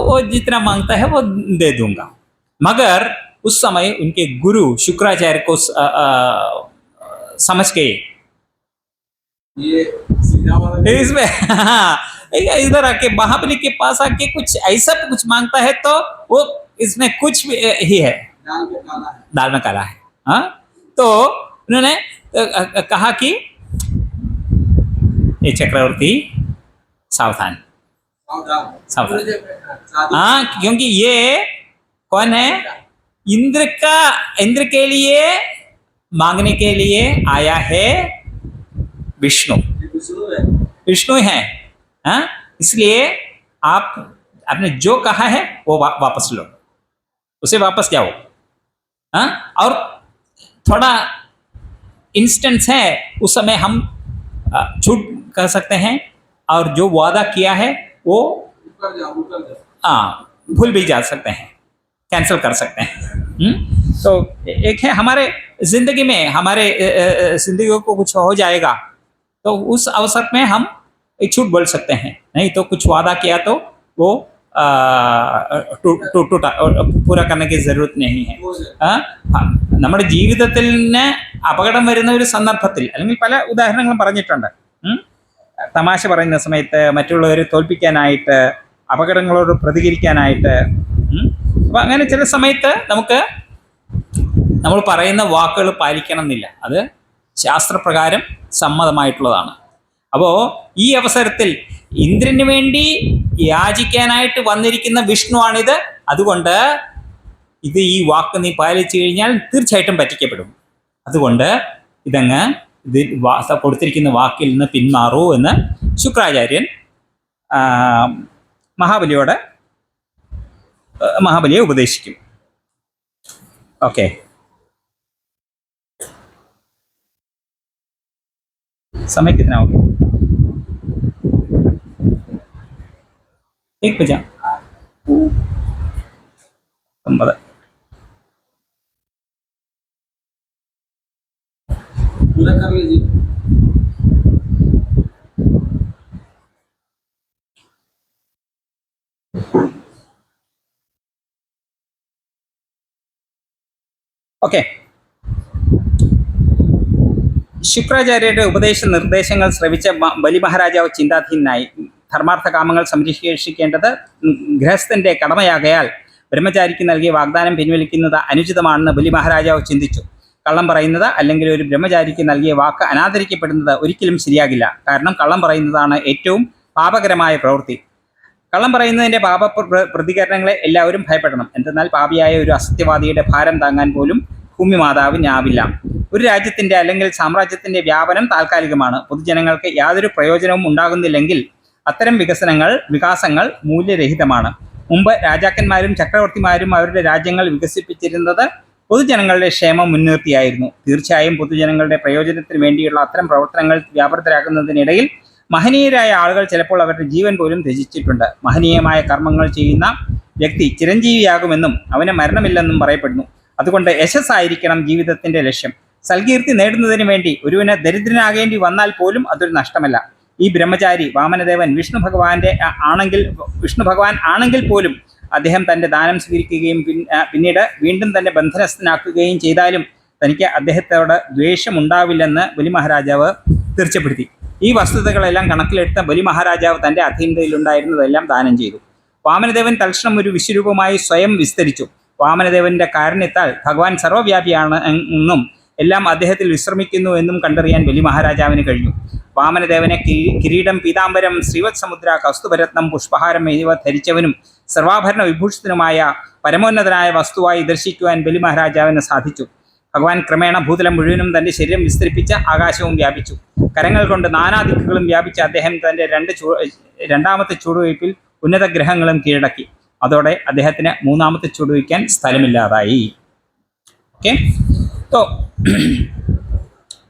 S1: वो जितना मांगता है वो दे दूंगा. मगर उस समय उनके गुरु शुक्राचार्य को समझ गए इसमें इधर आके महाबली के पास आके कुछ ऐसा कुछ मांगता है तो वो इसमें कुछ भी ही है, दाल में काला है. तो उन्होंने कहा कि ये चक्रवर्ती सावधान. क्योंकि ये कौन है? इंद्र के लिए मांगने के लिए आया है विष्णु है. इसलिए आपने जो कहा है वो वापस लो, उसे वापस जाओ. और थोड़ा इंस्टेंस है, उस समय हम झूठ कर सकते हैं और जो वादा किया है वो भूल भी जा सकते हैं, कैंसिल कर सकते हैं. तो एक है हमारे जिंदगी में, हमारे जिंदगी को कुछ हो जाएगा तो उस अवसर में हम एक झूठ बोल सकते हैं, नहीं तो कुछ वादा किया तो वो टूटा और पूरा करने की जरूरत नहीं है. നമ്മുടെ ജീവിതത്തിന് അപകടം വരുന്ന ഒരു സന്ദർഭത്തിൽ, അല്ലെങ്കിൽ പല ഉദാഹരണങ്ങളും പറഞ്ഞിട്ടുണ്ട്. തമാശ പറയുന്ന സമയത്ത്, മറ്റുള്ളവരെ തോൽപ്പിക്കാനായിട്ട്, അപകടങ്ങളോട് പ്രതികരിക്കാനായിട്ട്. അപ്പം അങ്ങനെ ചില സമയത്ത് നമ്മൾ പറയുന്ന വാക്കുകൾ പാലിക്കണം എന്നില്ല. അത് ശാസ്ത്രപ്രകാരം സമ്മതമായിട്ടുള്ളതാണ്. അപ്പോൾ ഈ അവസരത്തിൽ ഇന്ദ്രന് വേണ്ടി യാചിക്കാനായിട്ട് വന്നിരിക്കുന്ന വിഷ്ണുവാണിത്. അതുകൊണ്ട് ഈ വാക്ക് നീ പാലിച്ചു കഴിഞ്ഞാൽ തീർച്ചയായിട്ടും പറ്റിക്കപ്പെടും. അതുകൊണ്ട് കൊടുത്തിരിക്കുന്ന വാക്കിൽ നിന്ന് പിന്മാറൂ എന്ന് ശുക്രാചാര്യൻ മഹാബലിയെ ഉപദേശിക്കും. ഓക്കെ, समय कितना हो गया? 1 बजा 9.
S2: पूरा कर लीजिए.
S1: ഓക്കെ, ശുക്രാചാര്യരുടെ ഉപദേശ നിർദ്ദേശങ്ങൾ ശ്രവിച്ച ബലി മഹാരാജാവ് ചിന്താധീനായി. ധർമാർത്ഥ കാമങ്ങൾ സംരക്ഷിക്കേണ്ടത് ഗൃഹസ്ഥന്റെ കടമയാകയാൽ ബ്രഹ്മചാരിക്ക് നൽകിയ വാഗ്ദാനം പിൻവലിക്കുന്നത് അനുചിതമാണെന്ന് ബലി മഹാരാജാവ് ചിന്തിച്ചു. കള്ളം പറയുന്നത് അല്ലെങ്കിൽ ഒരു ബ്രഹ്മചാരിക്ക് നൽകിയ വാക്ക് അനാദരിക്കപ്പെടുന്നത് ഒരിക്കലും ശരിയാകില്ല. കാരണം കള്ളം പറയുന്നതാണ് ഏറ്റവും പാപകരമായ പ്രവൃത്തി. കള്ളം പറയുന്നതിൻ്റെ പാപ പ്രതികരണങ്ങളെ എല്ലാവരും ഭയപ്പെടണം. എന്തെന്നാൽ പാപിയായ ഒരു അസത്യവാദിയുടെ ഭാരം താങ്ങാൻ പോലും ഭൂമി മാതാവിനാവില്ല. ഒരു രാജ്യത്തിൻ്റെ അല്ലെങ്കിൽ സാമ്രാജ്യത്തിൻ്റെ വ്യാപനം താൽക്കാലികമാണ്. പൊതുജനങ്ങൾക്ക് യാതൊരു പ്രയോജനവും ഉണ്ടാകുന്നില്ലെങ്കിൽ അത്തരം വികാസങ്ങൾ മൂല്യരഹിതമാണ്. മുമ്പ് രാജാക്കന്മാരും ചക്രവർത്തിമാരും അവരുടെ രാജ്യങ്ങൾ വികസിപ്പിച്ചിരുന്നത് പൊതുജനങ്ങളുടെ ക്ഷേമം മുൻനിർത്തിയായിരുന്നു. തീർച്ചയായും പൊതുജനങ്ങളുടെ പ്രയോജനത്തിന് വേണ്ടിയുള്ള അത്തരം പ്രവർത്തനങ്ങൾ വ്യാപൃതരാക്കുന്നതിനിടയിൽ മഹനീയരായ ആളുകൾ ചിലപ്പോൾ അവരുടെ ജീവൻ പോലും ത്യജിച്ചിട്ടുണ്ട്. മഹനീയമായ കർമ്മങ്ങൾ ചെയ്യുന്ന വ്യക്തി ചിരഞ്ജീവിയാകുമെന്നും അവന് മരണമില്ലെന്നും പറയപ്പെടുന്നു. അതുകൊണ്ട് യശസ്സായിരിക്കണം ജീവിതത്തിൻ്റെ ലക്ഷ്യം. സൽകീർത്തി നേടുന്നതിന് വേണ്ടി ഒരുവന് ദരിദ്രനാകേണ്ടി വന്നാൽ പോലും അതൊരു നഷ്ടമല്ല. ഈ ബ്രഹ്മചാരി വാമനദേവൻ വിഷ്ണു ഭഗവാൻ ആണെങ്കിൽ പോലും അദ്ദേഹം തൻ്റെ ദാനം സ്വീകരിക്കുകയും പിന്നീട് വീണ്ടും തന്നെ ബന്ധനസ്ഥനാക്കുകയും ചെയ്താലും തനിക്ക് അദ്ദേഹത്തോട് ദ്വേഷമുണ്ടാവില്ലെന്ന് ബലി മഹാരാജാവ് തീർച്ചപ്പെടുത്തി. ഈ വസ്തുതകളെല്ലാം കണക്കിലെടുത്ത ബലി മഹാരാജാവ് തൻ്റെ അധീനതയിലുണ്ടായിരുന്നതെല്ലാം ദാനം ചെയ്തു. വാമനദേവൻ തൽക്ഷണം ഒരു വിശ്വരൂപമായി സ്വയം വിസ്തരിച്ചു. വാമനദേവന്റെ കാരുണ്യത്താൽ ഭഗവാൻ സർവ്വവ്യാപിയാണ് എന്നും എല്ലാം അദ്ദേഹത്തിൽ വിശ്രമിക്കുന്നു എന്നും കണ്ടറിയാൻ ബലി മഹാരാജാവിന് കഴിഞ്ഞു. വാമനദേവനെ കിരീടം, പീതാംബരം, ശ്രീവത്സമുദ്ര, കൗസ്തുഭരത്നം, പുഷ്പഹാരം എന്നിവ ധരിച്ചവനും സർവാഭരണ വിഭൂഷിതനുമായ പരമോന്നതനായ വസ്തുവായി ദർശിക്കുവാൻ ബലി മഹാരാജാവിന് സാധിച്ചു. ഭഗവാൻ ക്രമേണ ഭൂതലം മുഴുവനും തൻ്റെ ശരീരം വിസ്തരിപ്പിച്ച് ആകാശവും വ്യാപിച്ചു. കരങ്ങൾ കൊണ്ട് നാനാദിക്കുകളും വ്യാപിച്ച അദ്ദേഹം തൻ്റെ രണ്ടാമത്തെ ചുവടുവയ്പിൽ ഉന്നത ഗ്രഹങ്ങളും കീഴടക്കി. അതോടെ അദ്ദേഹത്തിന് മൂന്നാമത്തെ ചുവടുവയ്ക്കാൻ സ്ഥലമില്ലാതായി. ഓക്കെ, तो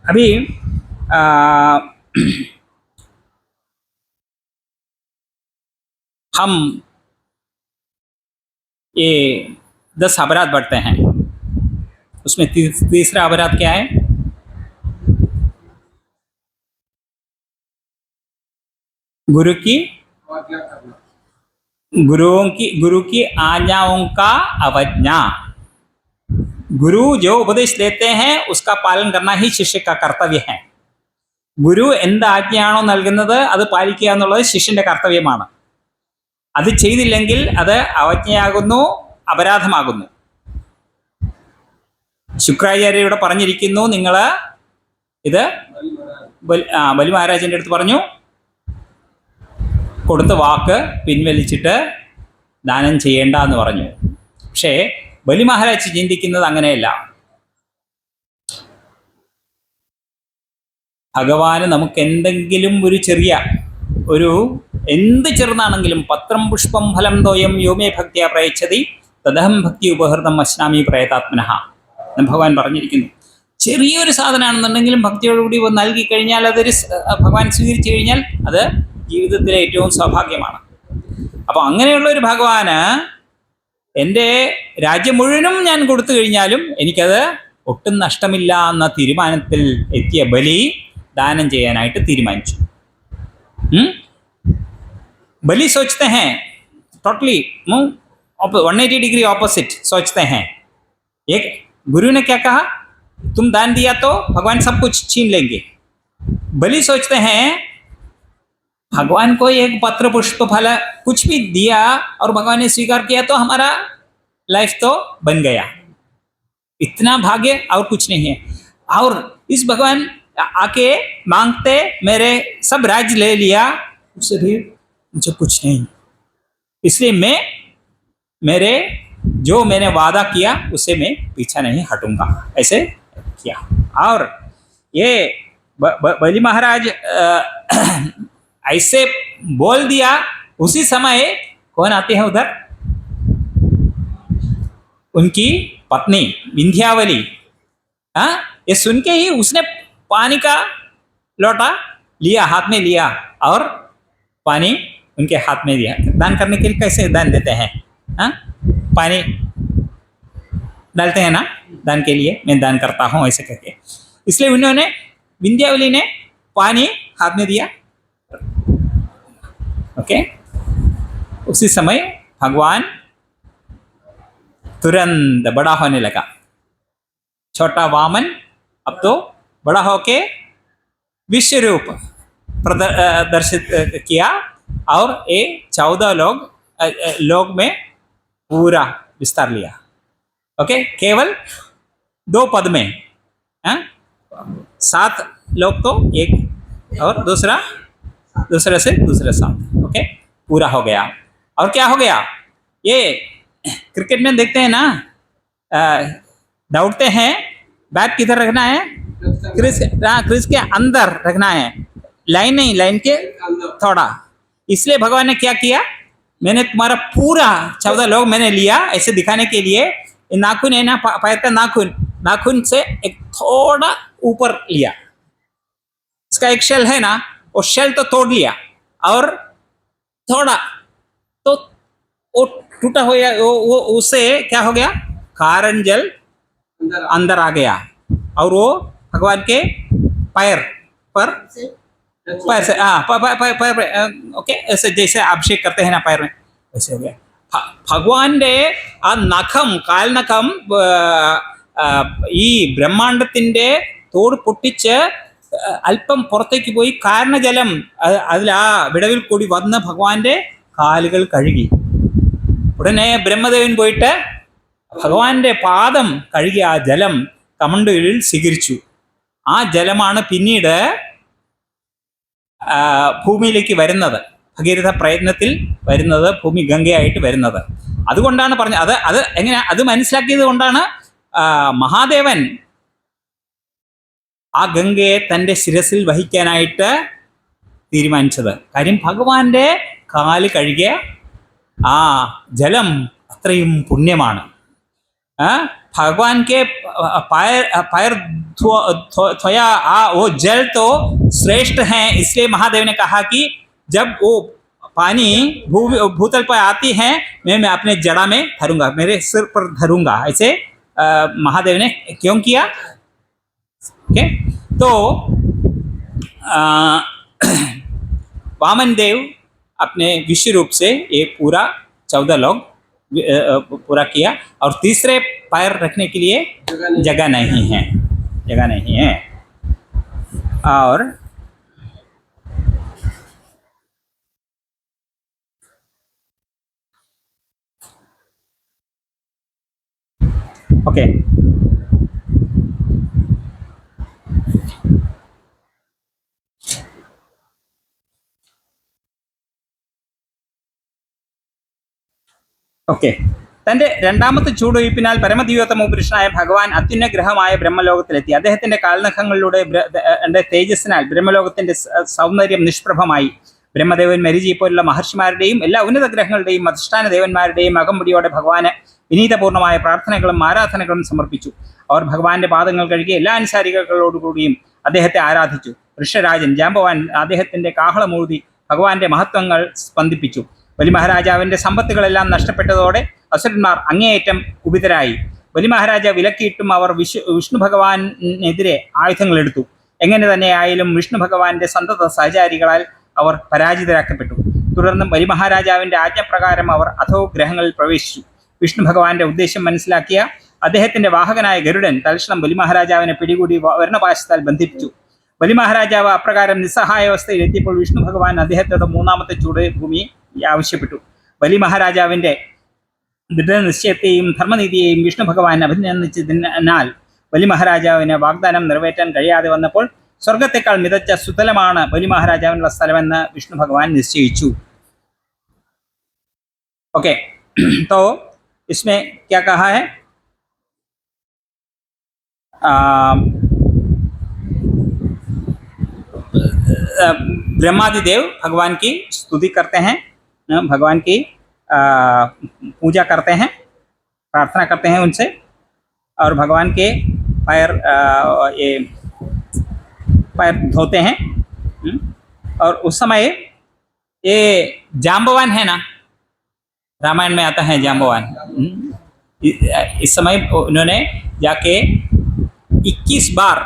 S1: अभी हम ये 10 अपराध बढ़ते हैं. उसमें तीसरा अपराध क्या है? गुरु की आज्ञाओं का अवज्ञा. ഗുരു जो ഉപദേശം देते हैं उसका पालन करना ही शिष्य का कर्तव्य है. ഗുരു എന്ത് ആജ്ഞയാണോ നൽകുന്നത് അത് പാലിക്കുക എന്നുള്ളത് ശിഷ്യന്റെ കർത്തവ്യമാണ്. അത് ചെയ്തില്ലെങ്കിൽ അത് അവജ്ഞയാകുന്നു, അപരാധമാകുന്നു. ശുക്രാചാര്യരുടെ പറഞ്ഞിരിക്കുന്നു, നിങ്ങൾ ഇത് ബലി മഹാരാജന്റെ അടുത്ത് പറഞ്ഞു, കൊടുത്ത വാക്ക് പിൻവലിച്ചിട്ട് ദാനം ചെയ്യേണ്ട എന്ന് പറഞ്ഞു. പക്ഷേ ബലി മഹാരാജ് ചിന്തിക്കുന്നത് അങ്ങനെയല്ല. ഭഗവാന് നമുക്ക് എന്തെങ്കിലും എന്ത് ചെറുതാണെങ്കിലും, പത്രം പുഷ്പം ഫലം തോയം യോമേ ഭക്തിയ പ്രയച്ഛതി തദഹം ഭക്തി ഉപഹൃതം അശ്നാമി പ്രയതാത്മനഃ എന്ന് ഭഗവാൻ പറഞ്ഞിരിക്കുന്നു. ചെറിയൊരു സാധനമാണെന്നുണ്ടെങ്കിലും ഭക്തിയോടുകൂടി നൽകി കഴിഞ്ഞാൽ അതൊരു ഭഗവാൻ സ്വീകരിച്ചു കഴിഞ്ഞാൽ അത് ജീവിതത്തിലെ ഏറ്റവും സൗഭാഗ്യമാണ്. അപ്പോൾ അങ്ങനെയുള്ള ഒരു ഭഗവാന് എൻ്റെ രാജ്യം മുഴുവനും ഞാൻ കൊടുത്തു കഴിഞ്ഞാലും എനിക്കത് ഒട്ടും നഷ്ടമില്ല എന്ന തീരുമാനത്തിൽ എത്തിയ ബലി ദാനം ചെയ്യാനായിട്ട് തീരുമാനിച്ചു. बलि सोचते हैं टोटली 180 डिग्री ऑपोजिट सोचते हैं. एक गुरु ने क्या कहा, तुम दान दिया तो भगवान सब कुछ छीन लेंगे. बलि सोचते हैं भगवान को एक पत्र पुष्प फल कुछ भी दिया और भगवान ने स्वीकार किया तो हमारा लाइफ तो बन गया, इतना भाग्य और कुछ नहीं है. और इस भगवान आके मांगते मेरे सब राज्य ले लिया, उससे भी मुझे कुछ नहीं, इसलिए मैं मेरे जो मैंने वादा किया उससे मैं पीछा नहीं हटूंगा, ऐसे किया. और ये बलि महाराज ऐसे बोल दिया. उसी समय कौन आते हैं उधर, उनकी पत्नी विंध्यावली. ये सुन के ही उसने पानी का लोटा लिया, हाथ में लिया और पानी उनके हाथ में दिया. दान करने के लिए कैसे दान देते हैं, पानी डालते हैं ना दान के लिए, मैं दान करता हूँ ऐसे करके. इसलिए उन्होंने विंध्यावली ने पानी हाथ में दिया. ओके. उसी समय भगवान तुरंत बड़ा होने लगा. छोटा वामन अब तो बड़ा होके विश्व रूप प्रदर्शित किया और ये 14 लोग में पूरा विस्तार लिया. ओके. केवल 2 पद में 7 लोग तो एक और दूसरे से दूसरे 7. ओके. पूरा हो गया. और क्या हो गया, ये क्रिकेट में देखते हैं ना, दौड़ते हैं, बैट किधर रखना है, क्रिस के अंदर रखना है, लाइन नहीं, लाइन के थोड़ा. इसलिए भगवान ने क्या किया, मैंने तुम्हारा पूरा 14 लोग मैंने लिया ऐसे दिखाने के लिए. नाखून है ना, पैर का नाखून से एक थोड़ा ऊपर लिया, इसका एक शेल है ना, वो शेल तो तोड़ लिया और थोड़ा तो वो टूटा हो गया, वो उससे क्या हो गया, कारण जल अंदर आ गया और वो भगवान के पैर से ओके, ऐसे जैसे अभिषेक करते हैं ना पैर में, ऐसे हो गया. ഭഗവാന്റെ ആ നഖം, കാൽനഖം ഈ ബ്രഹ്മാണ്ടത്തിൻ്റെ തോട് പൊട്ടിച്ച് അല്പം പുറത്തേക്ക് പോയി കാരണജലം അതിൽ ആ വിടവിൽ കൂടി വന്ന് ഭഗവാന്റെ കാലുകൾ കഴുകി. ഉടനെ ബ്രഹ്മദേവൻ പോയിട്ട് ഭഗവാന്റെ പാദം കഴുകി ആ ജലം കമണ്ഡലിൽ സ്വീകരിച്ചു. ആ ജലമാണ് പിന്നീട് ഭൂമിയിലേക്ക് വരുന്നത്, ഭഗീരഥ പ്രയത്നത്തിൽ വരുന്നത്, ഭൂമി ഗംഗയായിട്ട് വരുന്നത്. അതുകൊണ്ടാണ് പറഞ്ഞത്, അത് എങ്ങനെ അത് മനസ്സിലാക്കിയത് കൊണ്ടാണ് മഹാദേവൻ ആ ഗംഗയെ തൻ്റെ ശിരസിൽ വഹിക്കാനായിട്ട് തീരുമാനിച്ചത്. കാര്യം ഭഗവാന്റെ കാല് കഴുകിയ ആ ജലം അത്രയും പുണ്യമാണ്. भगवान के पैर धोया वो जल तो श्रेष्ठ हैं. इसलिए महादेव ने कहा कि जब वो पानी भूतल पर आती है मैं अपने जड़ा में धरूंगा, मेरे सिर पर धरूंगा. ऐसे महादेव ने क्यों किया. ओके. तो वामन देव अपने विश्व रूप से ये पूरा 14 लोग पूरा किया. और तीसरे पैर रखने के लिए जगह नहीं है. और ओके. ഓക്കെ. തൻ്റെ രണ്ടാമത്തെ ചൂടുവയ്പ്പിനാൽ പരമദിവ്യോത്തമ പുരുഷനായ ഭഗവാൻ അത്യുന്നഗ്രഹമായ ബ്രഹ്മലോകത്തിലെത്തി. അദ്ദേഹത്തിൻ്റെ കാൽനഖങ്ങളിലൂടെ തേജസ്സിനാൽ ബ്രഹ്മലോകത്തിൻ്റെ സൗന്ദര്യം നിഷ്പ്രഭമായി. ബ്രഹ്മദേവൻ മരീചി പോലുള്ള മഹർഷിമാരുടെയും എല്ലാ ഉന്നത ഗ്രഹങ്ങളുടെയും അധിഷ്ഠാന ദേവന്മാരുടെയും അകമ്പടിയോടെ ഭഗവാന് വിനീതപൂർണ്ണമായ പ്രാർത്ഥനകളും ആരാധനകളും സമർപ്പിച്ചു. അവർ ഭഗവാന്റെ പാദങ്ങൾ കഴുകി എല്ലാ അനുസാരികളോടുകൂടിയും അദ്ദേഹത്തെ ആരാധിച്ചു. ഋഷരാജൻ ജാമ്പവാൻ അദ്ദേഹത്തിൻ്റെ കാഹളമൂതി ഭഗവാന്റെ മഹത്വങ്ങൾ സ്പന്ദിപ്പിച്ചു. ബലി മഹാരാജാവിൻ്റെ സമ്പത്തുകളെല്ലാം നഷ്ടപ്പെട്ടതോടെ അസുരന്മാർ അങ്ങേയറ്റം കുപിതരായി. ബലി മഹാരാജ വിലക്കിയിട്ടും അവർ വിഷ്ണു ഭഗവാനെതിരെ ആയുധങ്ങൾ എടുത്തു. എങ്ങനെ തന്നെയായാലും വിഷ്ണു ഭഗവാന്റെ സന്തത സഹചാരികളാൽ അവർ പരാജിതരാക്കപ്പെട്ടു. തുടർന്ന് ബലി മഹാരാജാവിന്റെ ആജ്ഞപ്രകാരം അവർ അധോ ഗ്രഹങ്ങളിൽ പ്രവേശിച്ചു. വിഷ്ണു ഭഗവാന്റെ ഉദ്ദേശം മനസ്സിലാക്കിയ അദ്ദേഹത്തിന്റെ വാഹകനായ ഗരുഡൻ തൽക്ഷണം ബലി മഹാരാജാവിനെ പിടികൂടി വർണ്ണപാശത്താൽ ബന്ധിപ്പിച്ചു. ബലി മഹാരാജാവ് അപ്രകാരം നിസ്സഹായാവസ്ഥയിൽ എത്തിയപ്പോൾ വിഷ്ണു ഭഗവാൻ അദ്ദേഹത്തോട് മൂന്നാമത്തെ ചൂട് ഭൂമി ആവശ്യപ്പെട്ടു. ബലി മഹാരാജാവിന്റെ ദൃഢനിശ്ചയത്തെയും ധർമ്മനീതിയെയും വിഷ്ണു ഭഗവാൻ അഭിനന്ദിച്ചതിനാൽ ബലി മഹാരാജാവിന് വാഗ്ദാനം നിറവേറ്റാൻ കഴിയാതെ വന്നപ്പോൾ സ്വർഗത്തെക്കാൾ മികച്ച സുതലമാണ് ബലി മഹാരാജാവിനുള്ള സ്ഥലമെന്ന് വിഷ്ണു ഭഗവാൻ നിശ്ചയിച്ചു. ओके तो इसमें क्या कहा है, ब्रह्मादिदेव भगवान की स्तुति करते हैं, भगवान की पूजा करते हैं, प्रार्थना करते हैं उनसे, और भगवान के पैर धोते हैं। और उस समय ये जाम्बवान है ना, रामायण में आता है जाम्बवान। इस समय उन्होंने जाके 21 बार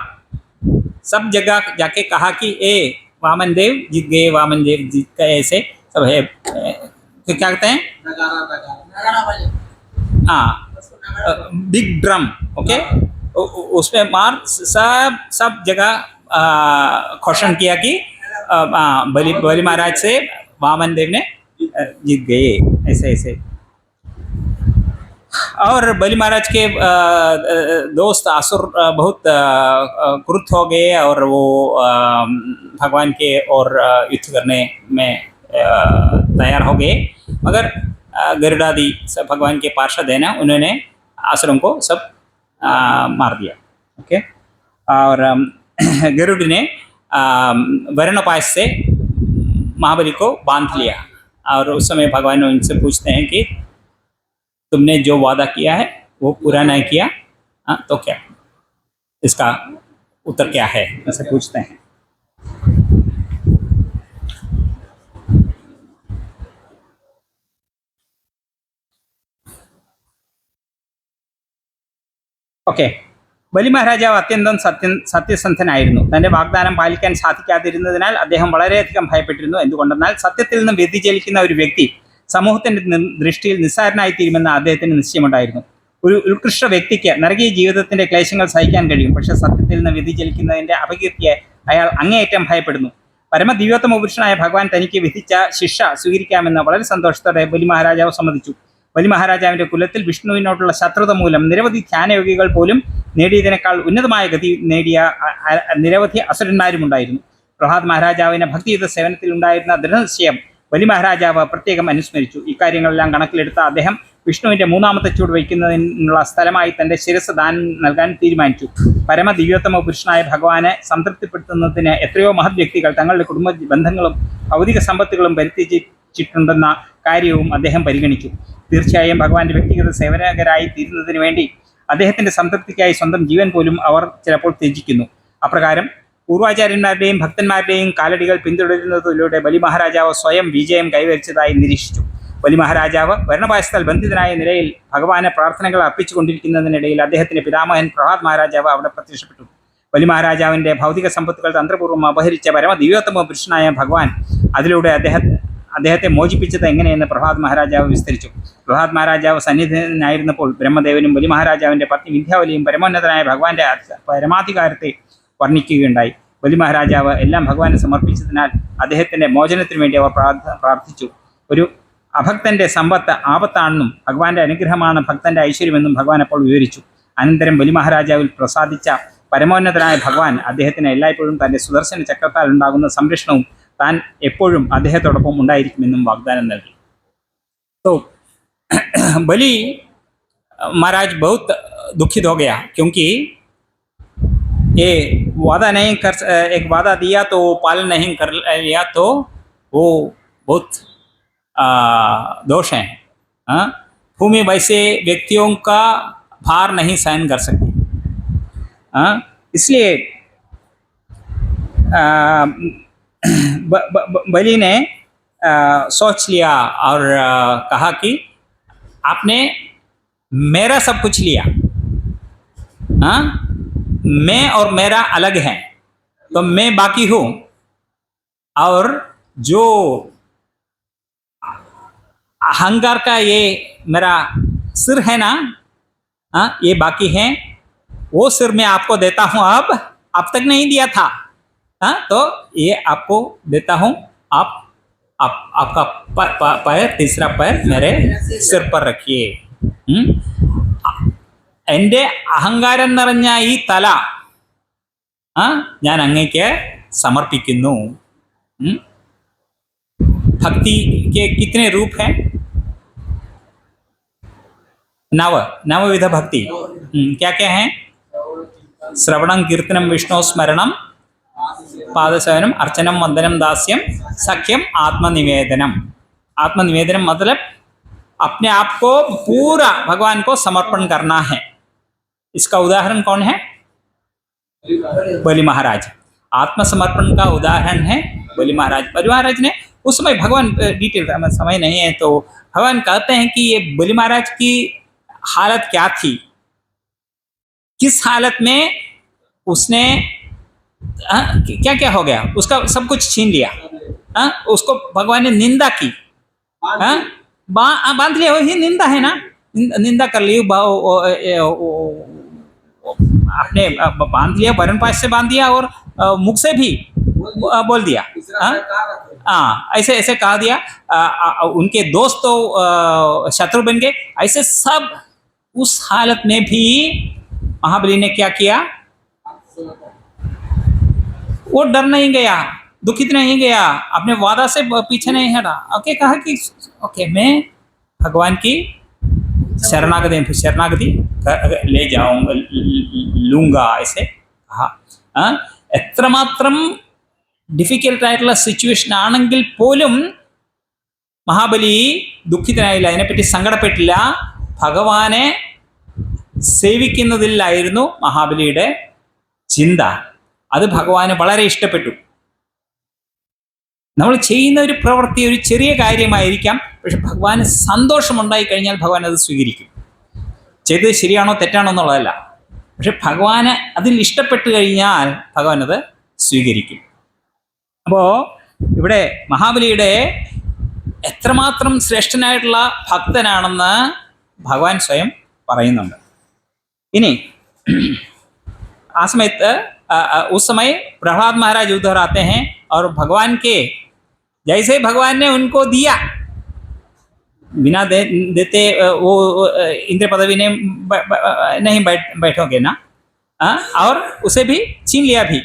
S1: सब जगह जाके कहा कि ए वामन देव जीत गए, वामन देव जीत गए, ऐसे सब है। तो क्या कहते हैं, हाँ, बिग ड्रम, ओके, उसमें मार सब जगह घोषण किया कि बलि महाराज से वामन देव ने जीत गए, ऐसे ऐसे। और बलि महाराज के दोस्त असुर बहुत क्रुद्ध हो गए और वो भगवान के और युद्ध करने में तैयार हो गए, मगर गरुड़ादि सब भगवान के पार्षद है ना, उन्होंने असुरों को सब मार दिया। ओके, और गरुड़ ने वर्णपाश से महाबली को बांध लिया। और उस समय भगवान उनसे पूछते हैं कि तुमने जो वादा किया है वो पूरा नहीं किया, तो क्या इसका उत्तर क्या है, ऐसे पूछते हैं। ഓക്കെ, ബലി മഹാരാജാവ് അത്യന്തം സത്യസന്ധനായിരുന്നു. തന്റെ വാഗ്ദാനം പാലിക്കാൻ സാധിക്കാതിരുന്നതിനാൽ അദ്ദേഹം വളരെയധികം ഭയപ്പെട്ടിരുന്നു. എന്തുകൊണ്ടെന്നാൽ സത്യത്തിൽ നിന്ന് വ്യതിചലിക്കുന്ന ഒരു വ്യക്തി സമൂഹത്തിന്റെ ദൃഷ്ടിയിൽ നിസ്സാരനായിത്തീരുമെന്ന് അദ്ദേഹത്തിന് നിശ്ചയമുണ്ടായിരുന്നു. ഒരു ഉത്കൃഷ്ട വ്യക്തിക്ക് നരകീയ ജീവിതത്തിന്റെ ക്ലേശങ്ങൾ സഹിക്കാൻ കഴിയും, പക്ഷെ സത്യത്തിൽ നിന്ന് വ്യതിചലിക്കുന്നതിന്റെ അപകീർത്തിയെ അയാൾ അങ്ങേയറ്റം ഭയപ്പെടുന്നു. പരമദിവ്യോത്തമ പുരുഷനായ ഭഗവാൻ തനിക്ക് വിധിച്ച ശിക്ഷ സ്വീകരിക്കാമെന്ന് വളരെ സന്തോഷത്തോടെ ബലി മഹാരാജാവ് സമ്മതിച്ചു. ബലി മഹാരാജാവിന്റെ കുലത്തിൽ വിഷ്ണുവിനോടുള്ള ശത്രുത മൂലം നിരവധി ധ്യാനയോഗികൾ പോലും നേടിയതിനേക്കാൾ ഉന്നതമായ ഗതി നേടിയ നിരവധി അസുരന്മാരുമുണ്ടായിരുന്നു. പ്രഹ്ലാദ് മഹാരാജാവിന്റെ ഭക്തിയുത സേവനത്തിൽ ഉണ്ടായിരുന്ന ദൃഢനിശ്ചയം ബലി മഹാരാജാവ് പ്രത്യേകം അനുസ്മരിച്ചു. ഇക്കാര്യങ്ങളെല്ലാം കണക്കിലെടുത്ത അദ്ദേഹം വിഷ്ണുവിന്റെ മൂന്നാമത്തെ ചൂട് വയ്ക്കുന്നതിനുള്ള സ്ഥലമായി തന്റെ ശിരസ് ദാനം നൽകാൻ തീരുമാനിച്ചു. പരമദിവ്യോത്തമ പുരുഷനായ ഭഗവാനെ സംതൃപ്തിപ്പെടുത്തുന്നതിന് എത്രയോ മഹത് വ്യക്തികൾ തങ്ങളുടെ കുടുംബ ബന്ധങ്ങളും ഭൗതിക സമ്പത്തുകളും പരിത്യജിച്ചിട്ടുണ്ടെന്ന കാര്യവും അദ്ദേഹം പരിഗണിച്ചു. തീർച്ചയായും ഭഗവാന്റെ വ്യക്തിഗത സേവനകരായി തീരുന്നതിന് വേണ്ടി അദ്ദേഹത്തിന്റെ സംതൃപ്തിക്കായി സ്വന്തം ജീവൻ പോലും അവർ ചിലപ്പോൾ ത്യജിക്കുന്നു. അപ്രകാരം പൂർവാചാര്യന്മാരുടെയും ഭക്തന്മാരുടെയും കാലടികൾ പിന്തുടരുന്നതിലൂടെ ബലി മഹാരാജാവ് സ്വയം വിജയം കൈവരിച്ചതായി നിരീക്ഷിച്ചു. ബലി മഹാരാജാവ് വർണ്ണപാശത്താൽ ബന്ധിതനായ നിലയിൽ ഭഗവാനെ പ്രാർത്ഥനകൾ അർപ്പിച്ചുകൊണ്ടിരിക്കുന്നതിനിടയിൽ അദ്ദേഹത്തിന്റെ പിതാമഹൻ പ്രഹ്ലാദ് മഹാരാജാവ് അവിടെ പ്രത്യക്ഷപ്പെട്ടു. ബലി മഹാരാജാവിന്റെ ഭൗതിക സമ്പത്തുകൾ തന്ത്രപൂർവ്വം അപഹരിച്ച പരമദിവ്യോത്തമ പുരുഷനായ ഭഗവാൻ അതിലൂടെ അദ്ദേഹത്തെ മോചിപ്പിച്ചത് എങ്ങനെയെന്ന് പ്രഹ്ലാദ് മഹാരാജാവ് വിസ്തരിച്ചു. പ്രഹ്ലാദ് മഹാരാജാവ് സന്നിധിനായിരുന്നപ്പോൾ ബ്രഹ്മദേവനും ബലി മഹാരാജാവിന്റെ പത്നി വിന്ധ്യാവലിയും പരമോന്നതനായ ഭഗവാന്റെ പരമാധികാരത്തെ വർണ്ണിക്കുകയുണ്ടായി. ബലി മഹാരാജാവ് എല്ലാം ഭഗവാനെ സമർപ്പിച്ചതിനാൽ അദ്ദേഹത്തിന്റെ മോചനത്തിനു വേണ്ടി അവർ പ്രാർത്ഥിച്ചു. ഒരു അഭക്തന്റെ സമ്പത്ത് ആപത്താണെന്നും ഭഗവാന്റെ അനുഗ്രഹമാണ് ഭക്തന്റെ ഐശ്വര്യമെന്നും ഭഗവാൻ അപ്പോൾ വിവരിച്ചു. അനന്തരം ബലി മഹാരാജാവിൽ പ്രസാദിച്ച പരമോന്നതനായ ഭഗവാൻ അദ്ദേഹത്തിന് എല്ലായ്പ്പോഴും തന്റെ സുദർശന ചക്രത്താൽ ഉണ്ടാകുന്ന സംരക്ഷണവും താൻ എപ്പോഴും അദ്ദേഹത്തോടൊപ്പം ഉണ്ടായിരിക്കുമെന്നും വാഗ്ദാനം നൽകി. तो बलि महाराज बहुत दुखित हो गया, क्योंकि ये वादा नहीं कर, एक वादा दिया तो पालन नहीं कर लिया, तो वो बहुत दोष है। भूमि वैसे व्यक्तियों का भार नहीं सहन कर सकती, इसलिए बलि ने सोच लिया और कहा कि आपने मेरा सब कुछ लिया, हाँ, मैं और मेरा अलग है, तो मैं बाकी हूँ, और जो अहंकार का ये मेरा सिर है ना, हाँ, ये बाकी है, वो सिर मैं आपको देता हूँ, अब तक नहीं दिया था, हाँ, तो ये आपको देता हूँ, आपका पैर, तीसरा पैर मेरे सिर पर रखिए। എൻ്റെ അഹങ്കാരം നിറഞ്ഞ ഈ തല ഞാൻ അങ്ങേക്ക് സമർപ്പിക്കുന്നു। भक्ति के कितने रूप हैं? नवविध भक्ति क्या क्या है? श्रवणं कीर्तनं विष्णु स्मरणं पादसेवनम अर्चनम वंदनम दास्यम सख्यम आत्मनिवेदनम। आत्मनिवेदनम मतलब अपने आप को पूरा भगवान को समर्पण करना है। इसका उदाहरण कौन है? बलि महाराज। आत्मसमर्पण का उदाहरण है बलि महाराज। बलि महाराज ने उस समय, भगवान डिटेल समय नहीं है तो भगवान कहते हैं कि ये बलि महाराज की हालत क्या थी, किस हालत में उसने क्या क्या हो गया, उसका सब कुछ छीन लिया, उसको भगवान ने निंदा की, बांध लिया, वही निंदा है ना, निंदा कर ली, आपने बांध लिया, वरण पास से बांध दिया और मुख से भी बोल दिया, ऐसे ऐसे कहा दिया, उनके दोस्त तो शत्रु बन गए, ऐसे सब। उस हालत में भी महाबली ने क्या किया? वो डर नहीं गया, दुखित नहीं गया, अपने वादा से पीछे नहीं हटा। ओके, कहा कि ओके मैं भगवान की शरणागति ले जाऊंगा, लूंगा, ऐसे कहा। എത്രമാത്രം ഡിഫിക്കൽട്ട് ആയിട്ടുള്ള സിറ്റുവേഷൻ ആണെങ്കിൽ പോലും മഹാബലി ദുഃഖിതനായില്ല, അതിനെപ്പറ്റി സങ്കടപ്പെട്ടില്ല. ഭഗവാനെ സേവിക്കുന്നതിലായിരുന്നു മഹാബലിയുടെ ചിന്ത. അത് ഭഗവാന് വളരെ ഇഷ്ടപ്പെട്ടു. നമ്മൾ ചെയ്യുന്ന ഒരു പ്രവൃത്തി ഒരു ചെറിയ കാര്യമായിരിക്കാം, പക്ഷെ ഭഗവാന് സന്തോഷമുണ്ടായി കഴിഞ്ഞാൽ ഭഗവാൻ അത് സ്വീകരിക്കും. ചെയ്തത് ശരിയാണോ തെറ്റാണോ എന്നുള്ളതല്ല, പക്ഷെ ഭഗവാന് അതിൽ ഇഷ്ടപ്പെട്ട് കഴിഞ്ഞാൽ ഭഗവാൻ അത് സ്വീകരിക്കും. അപ്പോൾ ഇവിടെ മഹാബലിയുടെ എത്രമാത്രം ശ്രേഷ്ഠനായിട്ടുള്ള ഭക്തനാണെന്ന് ഭഗവാൻ സ്വയം പറയുന്നുണ്ട്. ഇനി ആ സമയത്ത് उस समय प्रहलाद महाराज उधर आते हैं और भगवान के जैसे भगवान ने उनको दिया, बिना देते वो इंद्र पदवी ने नहीं बैठोगे ना, और उसे भी छीन लिया भी।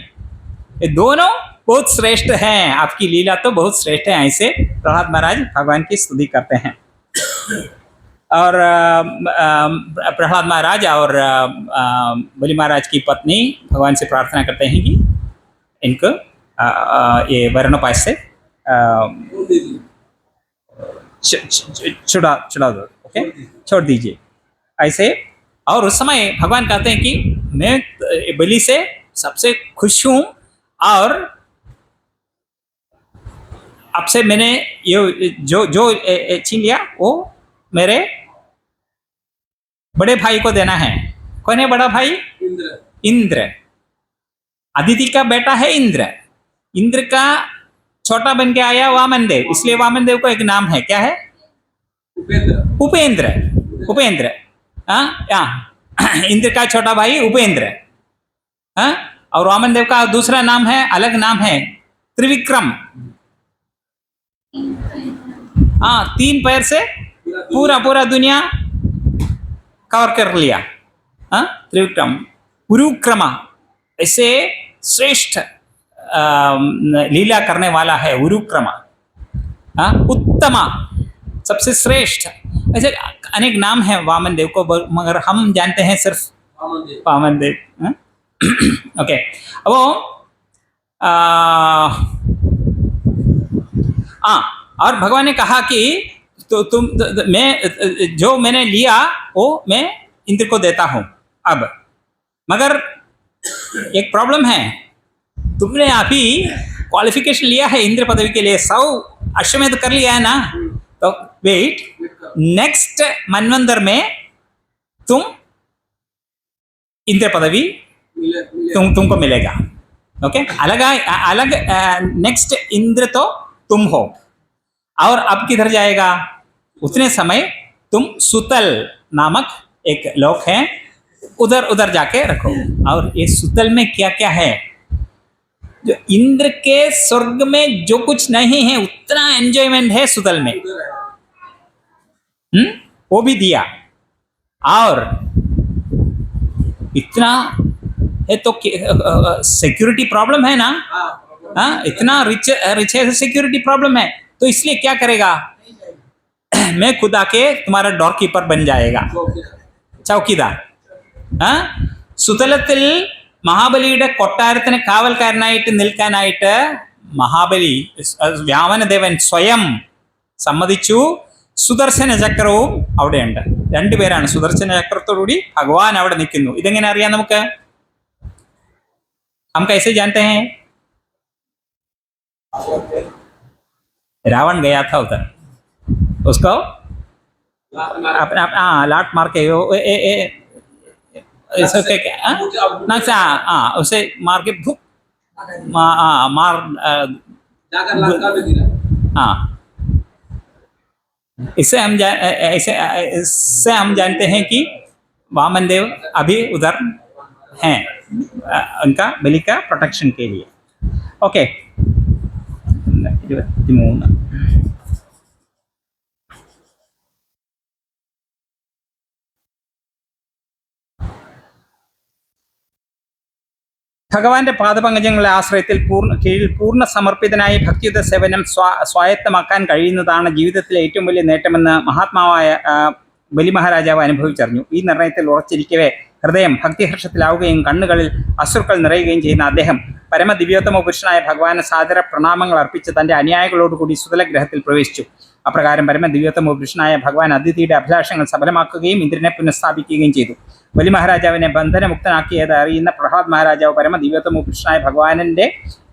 S1: ये दोनों बहुत श्रेष्ठ हैं, आपकी लीला तो बहुत श्रेष्ठ है। ऐसे प्रहलाद महाराज भगवान की स्तुति करते हैं। और प्रहलाद महाराज और बलि महाराज की पत्नी भगवान से प्रार्थना करते हैं कि इनको ये वर्णोपाय से छुड़ा दो, ओके, छोड़ दीजिए ऐसे। और उस समय भगवान कहते हैं कि मैं बलि से सबसे खुश हूँ, और अब से मैंने ये जो छीन लिया वो मेरे बड़े भाई को देना है। कौन है बड़ा भाई? इंद्र। अदिति का बेटा है इंद्र। इंद्र का छोटा बन के आया वामन देव, इसलिए वामन देव को एक नाम है, क्या है? उपेंद्र। उपेंद्र, इंद्र का छोटा भाई उपेंद्र, और वामन देव का दूसरा नाम है, अलग नाम है, त्रिविक्रम। 3 पैर से पूरा दुनिया कवर कर लिया, त्रिविक्रम। उरुक्रमा, ऐसे श्रेष्ठ लीला करने वाला है उरुक्रमा। उत्तमा, सबसे श्रेष्ठ। ऐसे अनेक नाम हैं वामन देव को, मगर हम जानते हैं सिर्फ वामन देव। ओके, अब और भगवान ने कहा कि तो मैं जो मैंने लिया वो मैं इंद्र को देता हूँ अब, मगर एक प्रॉब्लम है, तुमने अभी क्वालिफिकेशन लिया है इंद्र पदवी के लिए, 100 अश्वमेध कर लिया है ना, तो वेट नेक्स्ट मनवंतर में तुम इंद्र पदवी तुमको मिलेगा. ओके, अलग अलग नेक्स्ट इंद्र तो तुम हो. और अब किधर जाएगा? उतने समय तुम सुतल नामक एक लोक है, उधर उधर जाके रखो. और ये सुतल में क्या क्या है? जो इंद्र के स्वर्ग में जो कुछ नहीं है उतना एंजॉयमेंट है सुतल में. वो भी दिया. और इतना है तो सिक्योरिटी प्रॉब्लम है ना. इतना रिच है, सिक्योरिटी प्रॉब्लम है. तो इसलिए क्या करेगा? मैं खुद आके तुम्हारा डोर कीपर बन जाएगा, ചൗക്കിദാർ. സുതലത്തിൽ മഹാബലിയുടെ കൊട്ടാരത്തിന് കാവൽക്കാരനായിട്ട് നിൽക്കാനായിട്ട് മഹാബലി വ്യാമനദേവൻ സ്വയം സമ്മതിച്ചു. സുദർശന ചക്രവും അവിടെയുണ്ട്. രണ്ടുപേരാണ്. സുദർശന ചക്രത്തോടുകൂടി ഭഗവാൻ അവിടെ നിൽക്കുന്നു. ഇതെങ്ങനെ അറിയാം നമുക്ക്? हम कैसे जानते हैं? रावण गया था उधर, उसको अपना लाट मार के उसे मार के भूख मार. हाँ, इससे हम जानते हैं कि वामन देव अभी उधर हैं, उनका बलि का प्रोटेक्शन के लिए. ओके, 23. ഭഗവാന്റെ പാദപങ്കജങ്ങളുടെ ആശ്രയത്തിൽ കീഴിൽ പൂർണ്ണ സമർപ്പിതനായി ഭക്തിയുത സേവനം സ്വായത്തമാക്കാൻ കഴിയുന്നതാണ് ജീവിതത്തിലെ ഏറ്റവും വലിയ നേട്ടമെന്ന് മഹാത്മാവായ ബലി മഹാരാജാവ് അനുഭവിച്ചറിഞ്ഞു. ഈ നിർണയത്തിൽ ഉറച്ചിരിക്കവേ ഹൃദയം ഭക്തിഹർഷത്തിലാവുകയും കണ്ണുകളിൽ അശ്രുക്കൾ നിറയുകയും ചെയ്യുന്ന അദ്ദേഹം പരമദിവ്യോത്തമ പുരുഷനായ ഭഗവാന് സാദര പ്രണാമങ്ങൾ അർപ്പിച്ച് തൻ്റെ അനുയായികളോടുകൂടി സുതലഗ്രഹത്തിൽ പ്രവേശിച്ചു. അപ്രകാരം പരമദിവ്യോത്തമ പുരുഷനായ ഭഗവാൻ അതിഥിയുടെ അഭിലാഷങ്ങൾ സഫലമാക്കുകയും ഇന്ദ്രനെ പുനഃസ്ഥാപിക്കുകയും ചെയ്തു. ബലി മഹാരാജാവിനെ ബന്ധനമുക്തനാക്കിയത് അറിയുന്ന പ്രഹ്ലാദ് മഹാരാജാവ് പരമദിവ്യോത്തമ പുരുഷനായ ഭഗവാനന്റെ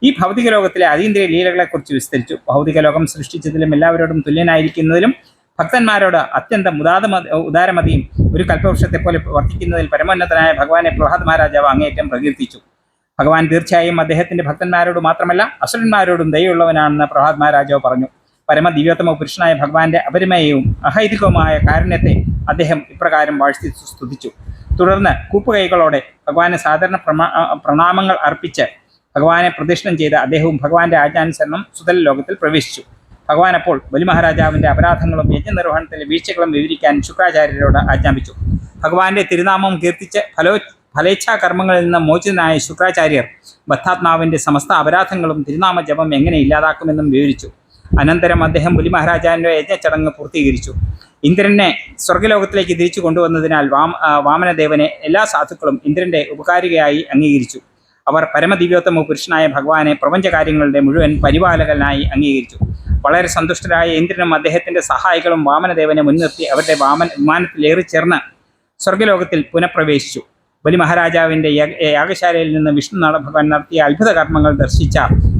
S1: ഈ ഭൗതിക ലോകത്തിലെ അതീന്ദ്രിയ ലീലകളെക്കുറിച്ച് വിസ്തരിച്ചു. ഭൗതിക ലോകം സൃഷ്ടിച്ചതിലും എല്ലാവരോടും തുല്യനായിരിക്കുന്നതിലും ഭക്തന്മാരോട് അത്യന്തം ഉദാരമതിയും ഒരു കൽപ്പവൃക്ഷത്തെ പോലെ വർത്തിക്കുന്നതിൽ പരമോന്നതനായ ഭഗവാനെ പ്രഹ്ലാദ് മഹാരാജാവ് അങ്ങേയറ്റം പ്രകീർത്തിച്ചു. ഭഗവാൻ തീർച്ചയായും അദ്ദേഹത്തിന്റെ ഭക്തന്മാരോട് മാത്രമല്ല അസുരന്മാരോടും ദയുള്ളവനാണെന്ന് പ്രഹ്ലാദ് മഹാരാജാവ് പറഞ്ഞു. പരമദിവ്യോത്തമ പുരുഷനായ ഭഗവാന്റെ അപരിമയവും അഹൈതികവുമായ കാരുണ്യത്തെ അദ്ദേഹം ഇപ്രകാരം വാഴ്ത്തി സ്തുതിച്ചു. തുടർന്ന് കൂപ്പുകൈകളോടെ ഭഗവാന് സാധാരണ പ്രണാമങ്ങൾ അർപ്പിച്ച് ഭഗവാനെ പ്രദക്ഷിണം ചെയ്ത് അദ്ദേഹവും ഭഗവാന്റെ ആജ്ഞാനുസരണം സുതല ലോകത്തിൽ പ്രവേശിച്ചു. ഭഗവാൻ അപ്പോൾ ബലി മഹാരാജാവിന്റെ അപരാധങ്ങളും യജ്ഞനിർവഹണത്തിലെ വീഴ്ചകളും വിവരിക്കാൻ ശുക്രാചാര്യരോട് ആജ്ഞാപിച്ചു. ഭഗവാന്റെ തിരുനാമം കീർത്തിച്ച് ഫലേച്ഛാ കർമ്മങ്ങളിൽ നിന്ന് മോചിതനായ ശുക്രാചാര്യർ ബദ്ധാത്മാവിന്റെ സമസ്ത അപരാധങ്ങളും തിരുനാമ ജപം എങ്ങനെ ഇല്ലാതാക്കുമെന്നും വിവരിച്ചു. അനന്തരം അദ്ദേഹം ബലി മഹാരാജാവിന്റെ യജ്ഞച്ചടങ്ങ് പൂർത്തീകരിച്ചു. ഇന്ദ്രനെ സ്വർഗ്ഗലോകത്തിലേക്ക് തിരിച്ചു കൊണ്ടുവന്നതിനാൽ വാമനദേവനെ എല്ലാ സാധുക്കളും ഇന്ദ്രന്റെ ഉപകാരികയായി അംഗീകരിച്ചു. അവർ പരമദിവ്യോത്തമ പുരുഷനായ ഭഗവാനെ പ്രപഞ്ചകാര്യങ്ങളുടെ മുഴുവൻ പരിപാലകനായി അംഗീകരിച്ചു. വളരെ സന്തുഷ്ടരായ ഇന്ദ്രനും അദ്ദേഹത്തിന്റെ സഹായികളും വാമനദേവനെ മുൻനിർത്തി അവരുടെ വിമാനത്തിലേറി ചേർന്ന് സ്വർഗ്ഗലോകത്തിൽ പുനഃപ്രവേശിച്ചു. ബലി മഹാരാജാവിന്റെ യാഗശാലയിൽ നിന്ന് വിഷ്ണു ഭഗവാൻ നടത്തിയ അത്ഭുത കർമ്മങ്ങൾ ദർശിച്ച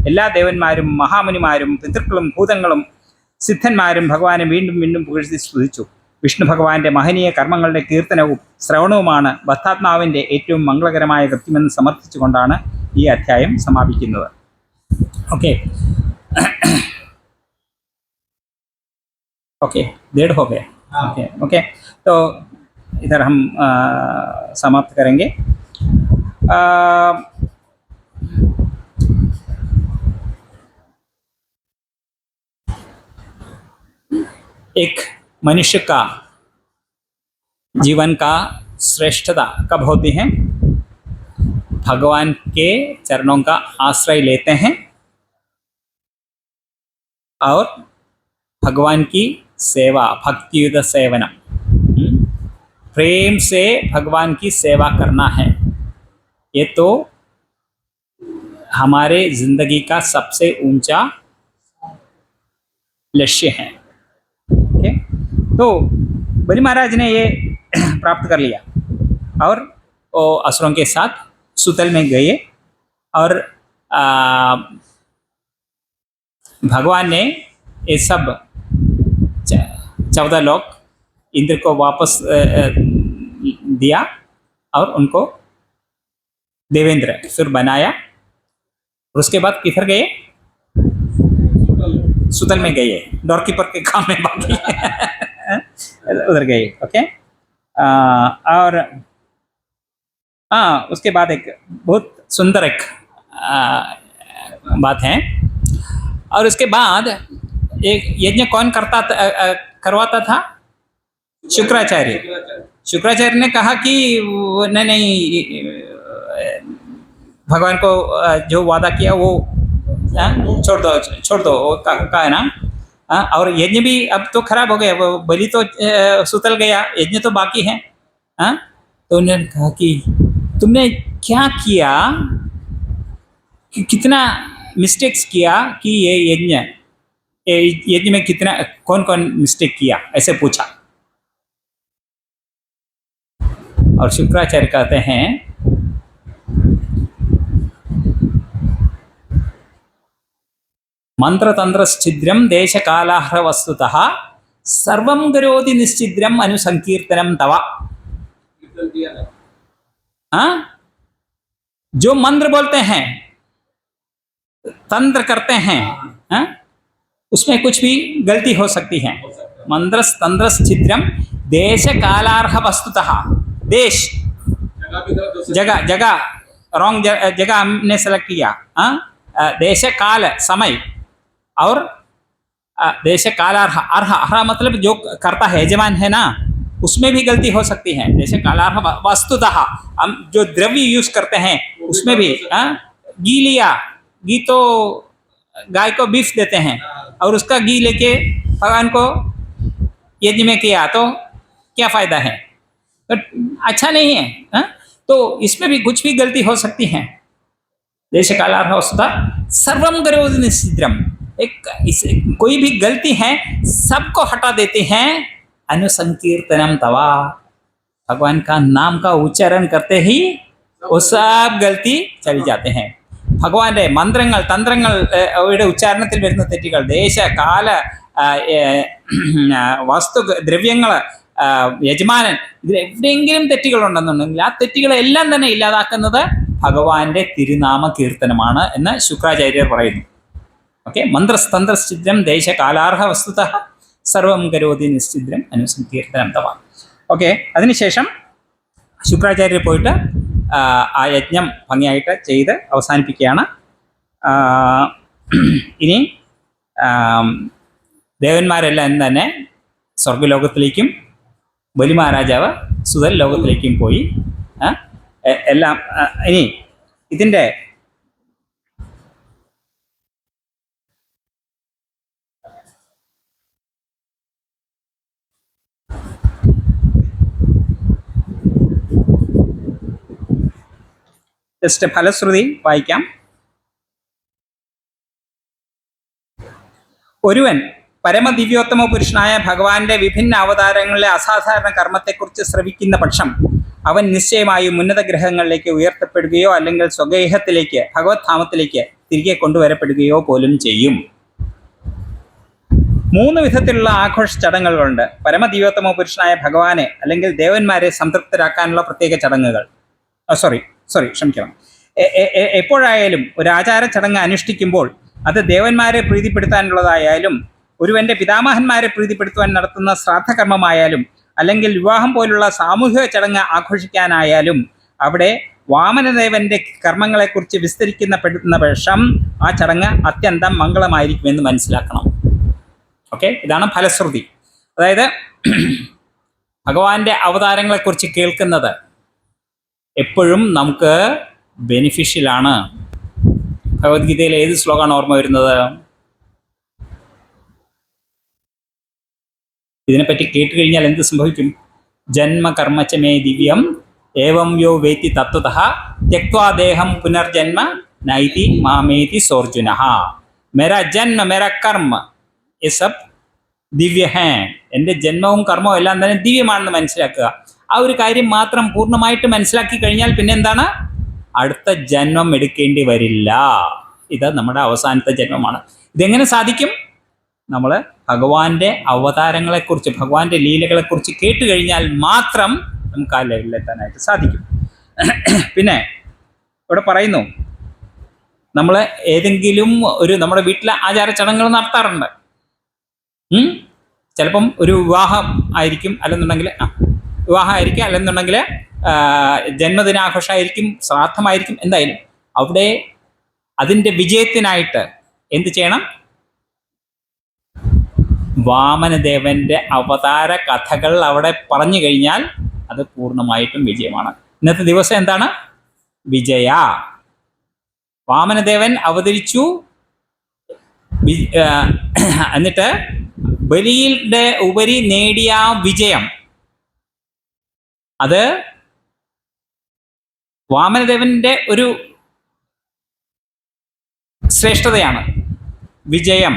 S1: എല്ലാ ദേവന്മാരും മഹാമുനിമാരും പിതൃക്കളും ഭൂതങ്ങളും സിദ്ധന്മാരും ഭഗവാനെ വീണ്ടും വീണ്ടും പുകഴ്ത്തി സ്തുതിച്ചു. വിഷ്ണു ഭഗവാന്റെ മഹനീയ കർമ്മങ്ങളുടെ കീർത്തനവും ശ്രവണവുമാണ് ബദ്ധാത്മാവിന്റെ ഏറ്റവും മംഗളകരമായ കൃത്യമെന്ന് സമർത്ഥിച്ചുകൊണ്ടാണ് ഈ അധ്യായം സമാപിക്കുന്നത്. ഓക്കെ ओके, 1:30 हो गया. ओके ओके, तो इधर हम समाप्त करेंगे. एक मनुष्य का जीवन का श्रेष्ठता कब होती है? भगवान के चरणों का आश्रय लेते हैं और भगवान की सेवा, भक्तियुत सेवनम, प्रेम से भगवान की सेवा करना है. ये तो हमारे जिंदगी का सबसे ऊंचा लक्ष्य है. ओके, तो बलि महाराज ने ये प्राप्त कर लिया और वो असुरों के साथ सुतल में गए और भगवान ने ये सब 14 लोग इंद्र को वापस दिया और उनको देवेंद्र फिर बनाया। और उसके बाद किधर गए? सुतल में गए, डोरकीपर के काम में बाकी उधर गए। ओके। और उसके बाद एक बहुत सुंदर एक बात है। और उसके बाद एक यज्ञ कौन करवाता था? शुक्राचार्य। शुक्राचार्य ने कहा कि नहीं, भगवान को जो वादा किया वो छोड़ दो कहा है ना। और यज्ञ भी अब तो खराब हो गया, वो बलि तो सुतल गया, यज्ञ तो बाकी है। तो उन्होंने कहा कि तुमने क्या किया, कितना मिस्टेक्स किया कि ये यज्ञ में कितना कौन कौन मिस्टेक किया, ऐसे पूछा। और शुक्राचार्य कहते हैं मंत्र तंत्र छिद्रम देश कालाहर वस्तुतः सर्वं करोति निश्चिद्रम अनुसंकीर्तनम तव। जो मंत्र बोलते हैं, तंत्र करते हैं, उसमें कुछ भी गलती हो सकती है। मंत्र तंत्र छिद्रम देश कालार्ह वस्तुतः, देश जगह रॉन्ग जगह हमने सेलेक्ट किया। देश काल समय और देश कालार्ह, अर्ह मतलब जो करता है यजमान है ना, उसमें भी गलती हो सकती है। देश कालार्ह वस्तुतः हम जो द्रव्य यूज करते हैं उसमें भी घी लिया, घी तो गाय को बीफ देते हैं और उसका घी लेके भगवान को यज्ञ में किया तो क्या फायदा है? तो अच्छा नहीं है। तो इसमें भी कुछ भी गलती हो सकती है। देश कालार्ह वस्तुतः सर्वं करोति निश्चिद्रम, कोई भी गलती है सबको हटा देते हैं। अनुसंकीर्तनम तवा, भगवान का नाम का उच्चारण करते ही वो सब गलती चली जाते हैं। ഭഗവാന്റെ മന്ത്രങ്ങൾ തന്ത്രങ്ങളുടെ ഉച്ചാരണത്തിൽ വരുന്ന തെറ്റുകൾ, ദേശ കാല വസ്തു ദ്രവ്യങ്ങൾ യജമാനൻ, ഇതിൽ എവിടെയെങ്കിലും തെറ്റുകളുണ്ടെന്നുണ്ടെങ്കിൽ ആ തെറ്റുകളെല്ലാം തന്നെ ഇല്ലാതാക്കുന്നത് ഭഗവാന്റെ തിരുനാമ കീർത്തനമാണ് എന്ന് ശുക്രാചാര്യർ പറയുന്നു. ഓക്കെ. മന്ത്രസ്തന്ത്രശ്ചിദ്രം ദേശ കാലാർഹ വസ്തുതഃ സർവം കരോതി നിശ്ചിദ്രം അനുസങ്കീർത്തനം തവ. ഓക്കെ. അതിനുശേഷം ശുക്രാചാര്യർ പോയിട്ട് ആ യജ്ഞം ഭംഗിയായിട്ട് ചെയ്ത് അവസാനിപ്പിക്കുകയാണ്. ഇനി ദേവന്മാരെല്ലാം തന്നെ സ്വർഗലോകത്തിലേക്കും ബലി മഹാരാജാവ് സുതൽ ലോകത്തിലേക്കും പോയി. എല്ലാം ഇനി ഇതിൻ്റെ ജസ്റ്റ് ഫലശ്രുതി വായിക്കാം. ഒരുവൻ പരമദിവ്യോത്തമ പുരുഷനായ ഭഗവാന്റെ വിഭിന്ന അവതാരങ്ങളിലെ അസാധാരണ കർമ്മത്തെക്കുറിച്ച് ശ്രവിക്കുന്ന പക്ഷം അവൻ നിശ്ചയമായും ഉന്നത ഗ്രഹങ്ങളിലേക്ക് ഉയർത്തപ്പെടുകയോ അല്ലെങ്കിൽ സ്വഗേഹത്തിലേക്ക് ഭഗവത് ധാമത്തിലേക്ക് തിരികെ കൊണ്ടുവരപ്പെടുകയോ പോലും ചെയ്യും. 3 വിധത്തിലുള്ള ആഘോഷ ചടങ്ങുകളുണ്ട്. പരമദിവ്യോത്തമ പുരുഷനായ ഭഗവാനെ അല്ലെങ്കിൽ ദേവന്മാരെ സംതൃപ്തരാക്കാനുള്ള പ്രത്യേക ചടങ്ങുകൾ. ക്ഷമിക്കണം. എപ്പോഴായാലും ഒരു ആചാര ചടങ്ങ് അനുഷ്ഠിക്കുമ്പോൾ അത് ദേവന്മാരെ പ്രീതിപ്പെടുത്താനുള്ളതായാലും ഒരുവന്റെ പിതാമഹന്മാരെ പ്രീതിപ്പെടുത്തുവാൻ നടത്തുന്ന ശ്രാദ്ധകർമ്മമായാലും അല്ലെങ്കിൽ വിവാഹം പോലുള്ള സാമൂഹിക ചടങ്ങ് ആഘോഷിക്കാനായാലും അവിടെ വാമനദേവന്റെ കർമ്മങ്ങളെക്കുറിച്ച് വിസ്തരിക്കപ്പെടുന്ന പക്ഷം ആ ചടങ്ങ് അത്യന്തം മംഗളമായിരിക്കുമെന്ന് മനസ്സിലാക്കണം. ഓക്കെ. ഇതാണ് ഫലശ്രുതി. അതായത് ഭഗവാന്റെ അവതാരങ്ങളെക്കുറിച്ച് കേൾക്കുന്നത് എപ്പോഴും നമുക്ക് ബെനിഫിഷ്യലാണ്. ഭഗവത്ഗീതയിൽ ഏത് ശ്ലോകമാണ് ഓർമ്മ വരുന്നത്? ഇതിനെപ്പറ്റി കേട്ട് കഴിഞ്ഞാൽ എന്ത് സംഭവിക്കും? ജന്മകർമ്മചമേ ദിവ്യം ഏവം യോ വേത്തി തത്വതഃ ത്യക്വാ ദേഹം പുനർജന്മ നൈതി മാമേതി സോർജുനഃ. മേരാ ജന്മ മേരാ കർമ്മ ये सब ദിവ്യ ഹേ. എൻ്റെ ജന്മവും കർമ്മവും എല്ലാം തന്നെ ദിവ്യമാണെന്ന് മനസ്സിലാക്കുക. ആ ഒരു കാര്യം മാത്രം പൂർണ്ണമായിട്ട് മനസ്സിലാക്കി കഴിഞ്ഞാൽ പിന്നെ എന്താണ്? അടുത്ത ജന്മം എടുക്കേണ്ടി വരില്ല. ഇത് നമ്മുടെ അവസാനത്തെ ജന്മമാണ്. ഇതെങ്ങനെ സാധിക്കും? നമ്മൾ ഭഗവാന്റെ അവതാരങ്ങളെക്കുറിച്ച്, ഭഗവാന്റെ ലീലകളെക്കുറിച്ച് കേട്ട് കഴിഞ്ഞാൽ മാത്രം നമുക്ക് ആ ലെവലിലെത്താനായിട്ട് സാധിക്കും. പിന്നെ ഇവിടെ പറയുന്നു, നമ്മൾ ഏതെങ്കിലും നമ്മുടെ വീട്ടിലെ ആചാരചടങ്ങുകൾ നടത്താറുണ്ട്. ചിലപ്പം ഒരു വിവാഹം ആയിരിക്കും, അല്ലെന്നുണ്ടെങ്കിൽ അല്ലെന്നുണ്ടെങ്കിൽ ജന്മദിനാഘോഷമായിരിക്കും, ശ്രാദ്ധമായിരിക്കും, എന്തായാലും അവിടെ അതിൻ്റെ വിജയത്തിനായിട്ട് എന്ത് ചെയ്യണം? വാമനദേവന്റെ അവതാര കഥകൾ അവിടെ പറഞ്ഞു കഴിഞ്ഞാൽ അത് പൂർണ്ണമായിട്ടും വിജയമാണ്. ഇന്നത്തെ ദിവസം എന്താണ്? വിജയ. വാമനദേവൻ അവതരിച്ചു, എന്നിട്ട് ബലിയുടെ ഉപരി നേടിയ വിജയം, അത് വാമനദേവന്റെ ഒരു ശ്രേഷ്ഠതയാണ്, വിജയം.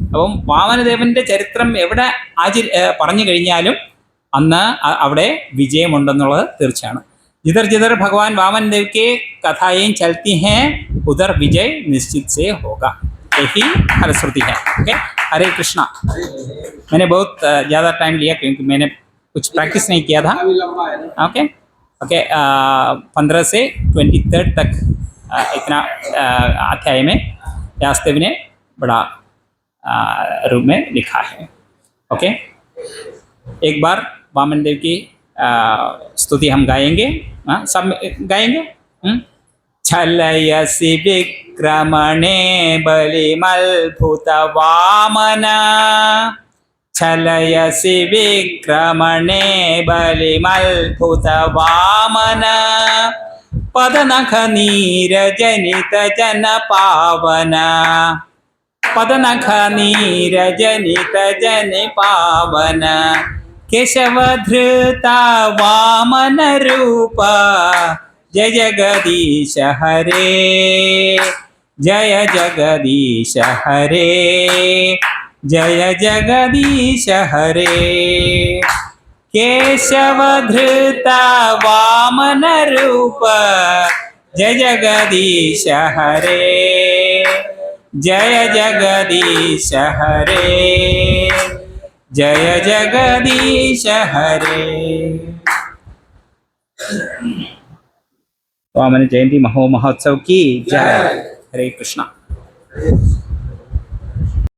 S1: അപ്പം വാമനദേവന്റെ ചരിത്രം എവിടെ പറഞ്ഞു കഴിഞ്ഞാലും അന്ന് അവിടെ വിജയമുണ്ടെന്നുള്ളത് തീർച്ചയാണ്. जिधर जिधर भगवान वामन देव के कथाएं चलती हैं उधर विजय निश्चित से होगा, यही फलश्रुति है. ओके, हरे कृष्णा. मैंने बहुत ज़्यादा टाइम लिया क्योंकि मैंने कुछ प्रैक्टिस नहीं किया था. ओके ओके, 15 से 23 तक इतना अध्याय में व्यासदेव ने बड़ा रूप में लिखा है. ओके, एक बार वामन देव की स्तुति हम गाएंगे. सब गाएंगे. छलयसि विक्रमणे बलिमल्भुत वामन, छलयसि विक्रमणे बलिमल्भुत वामन, पदनख नीरजनित जन पावन, पदनख नीरजनित जन पावन, केशवधृता वामन रूप, जय जगदीश हरे, जय जगदीश हरे, जय जगदीश हरे. केशवधृता वामन रूप, जय जगदीश हरे, जय जगदीश हरे, जय जगदीश हरे. वामन जयंती महोत्सव की जय. हरे कृष्णा.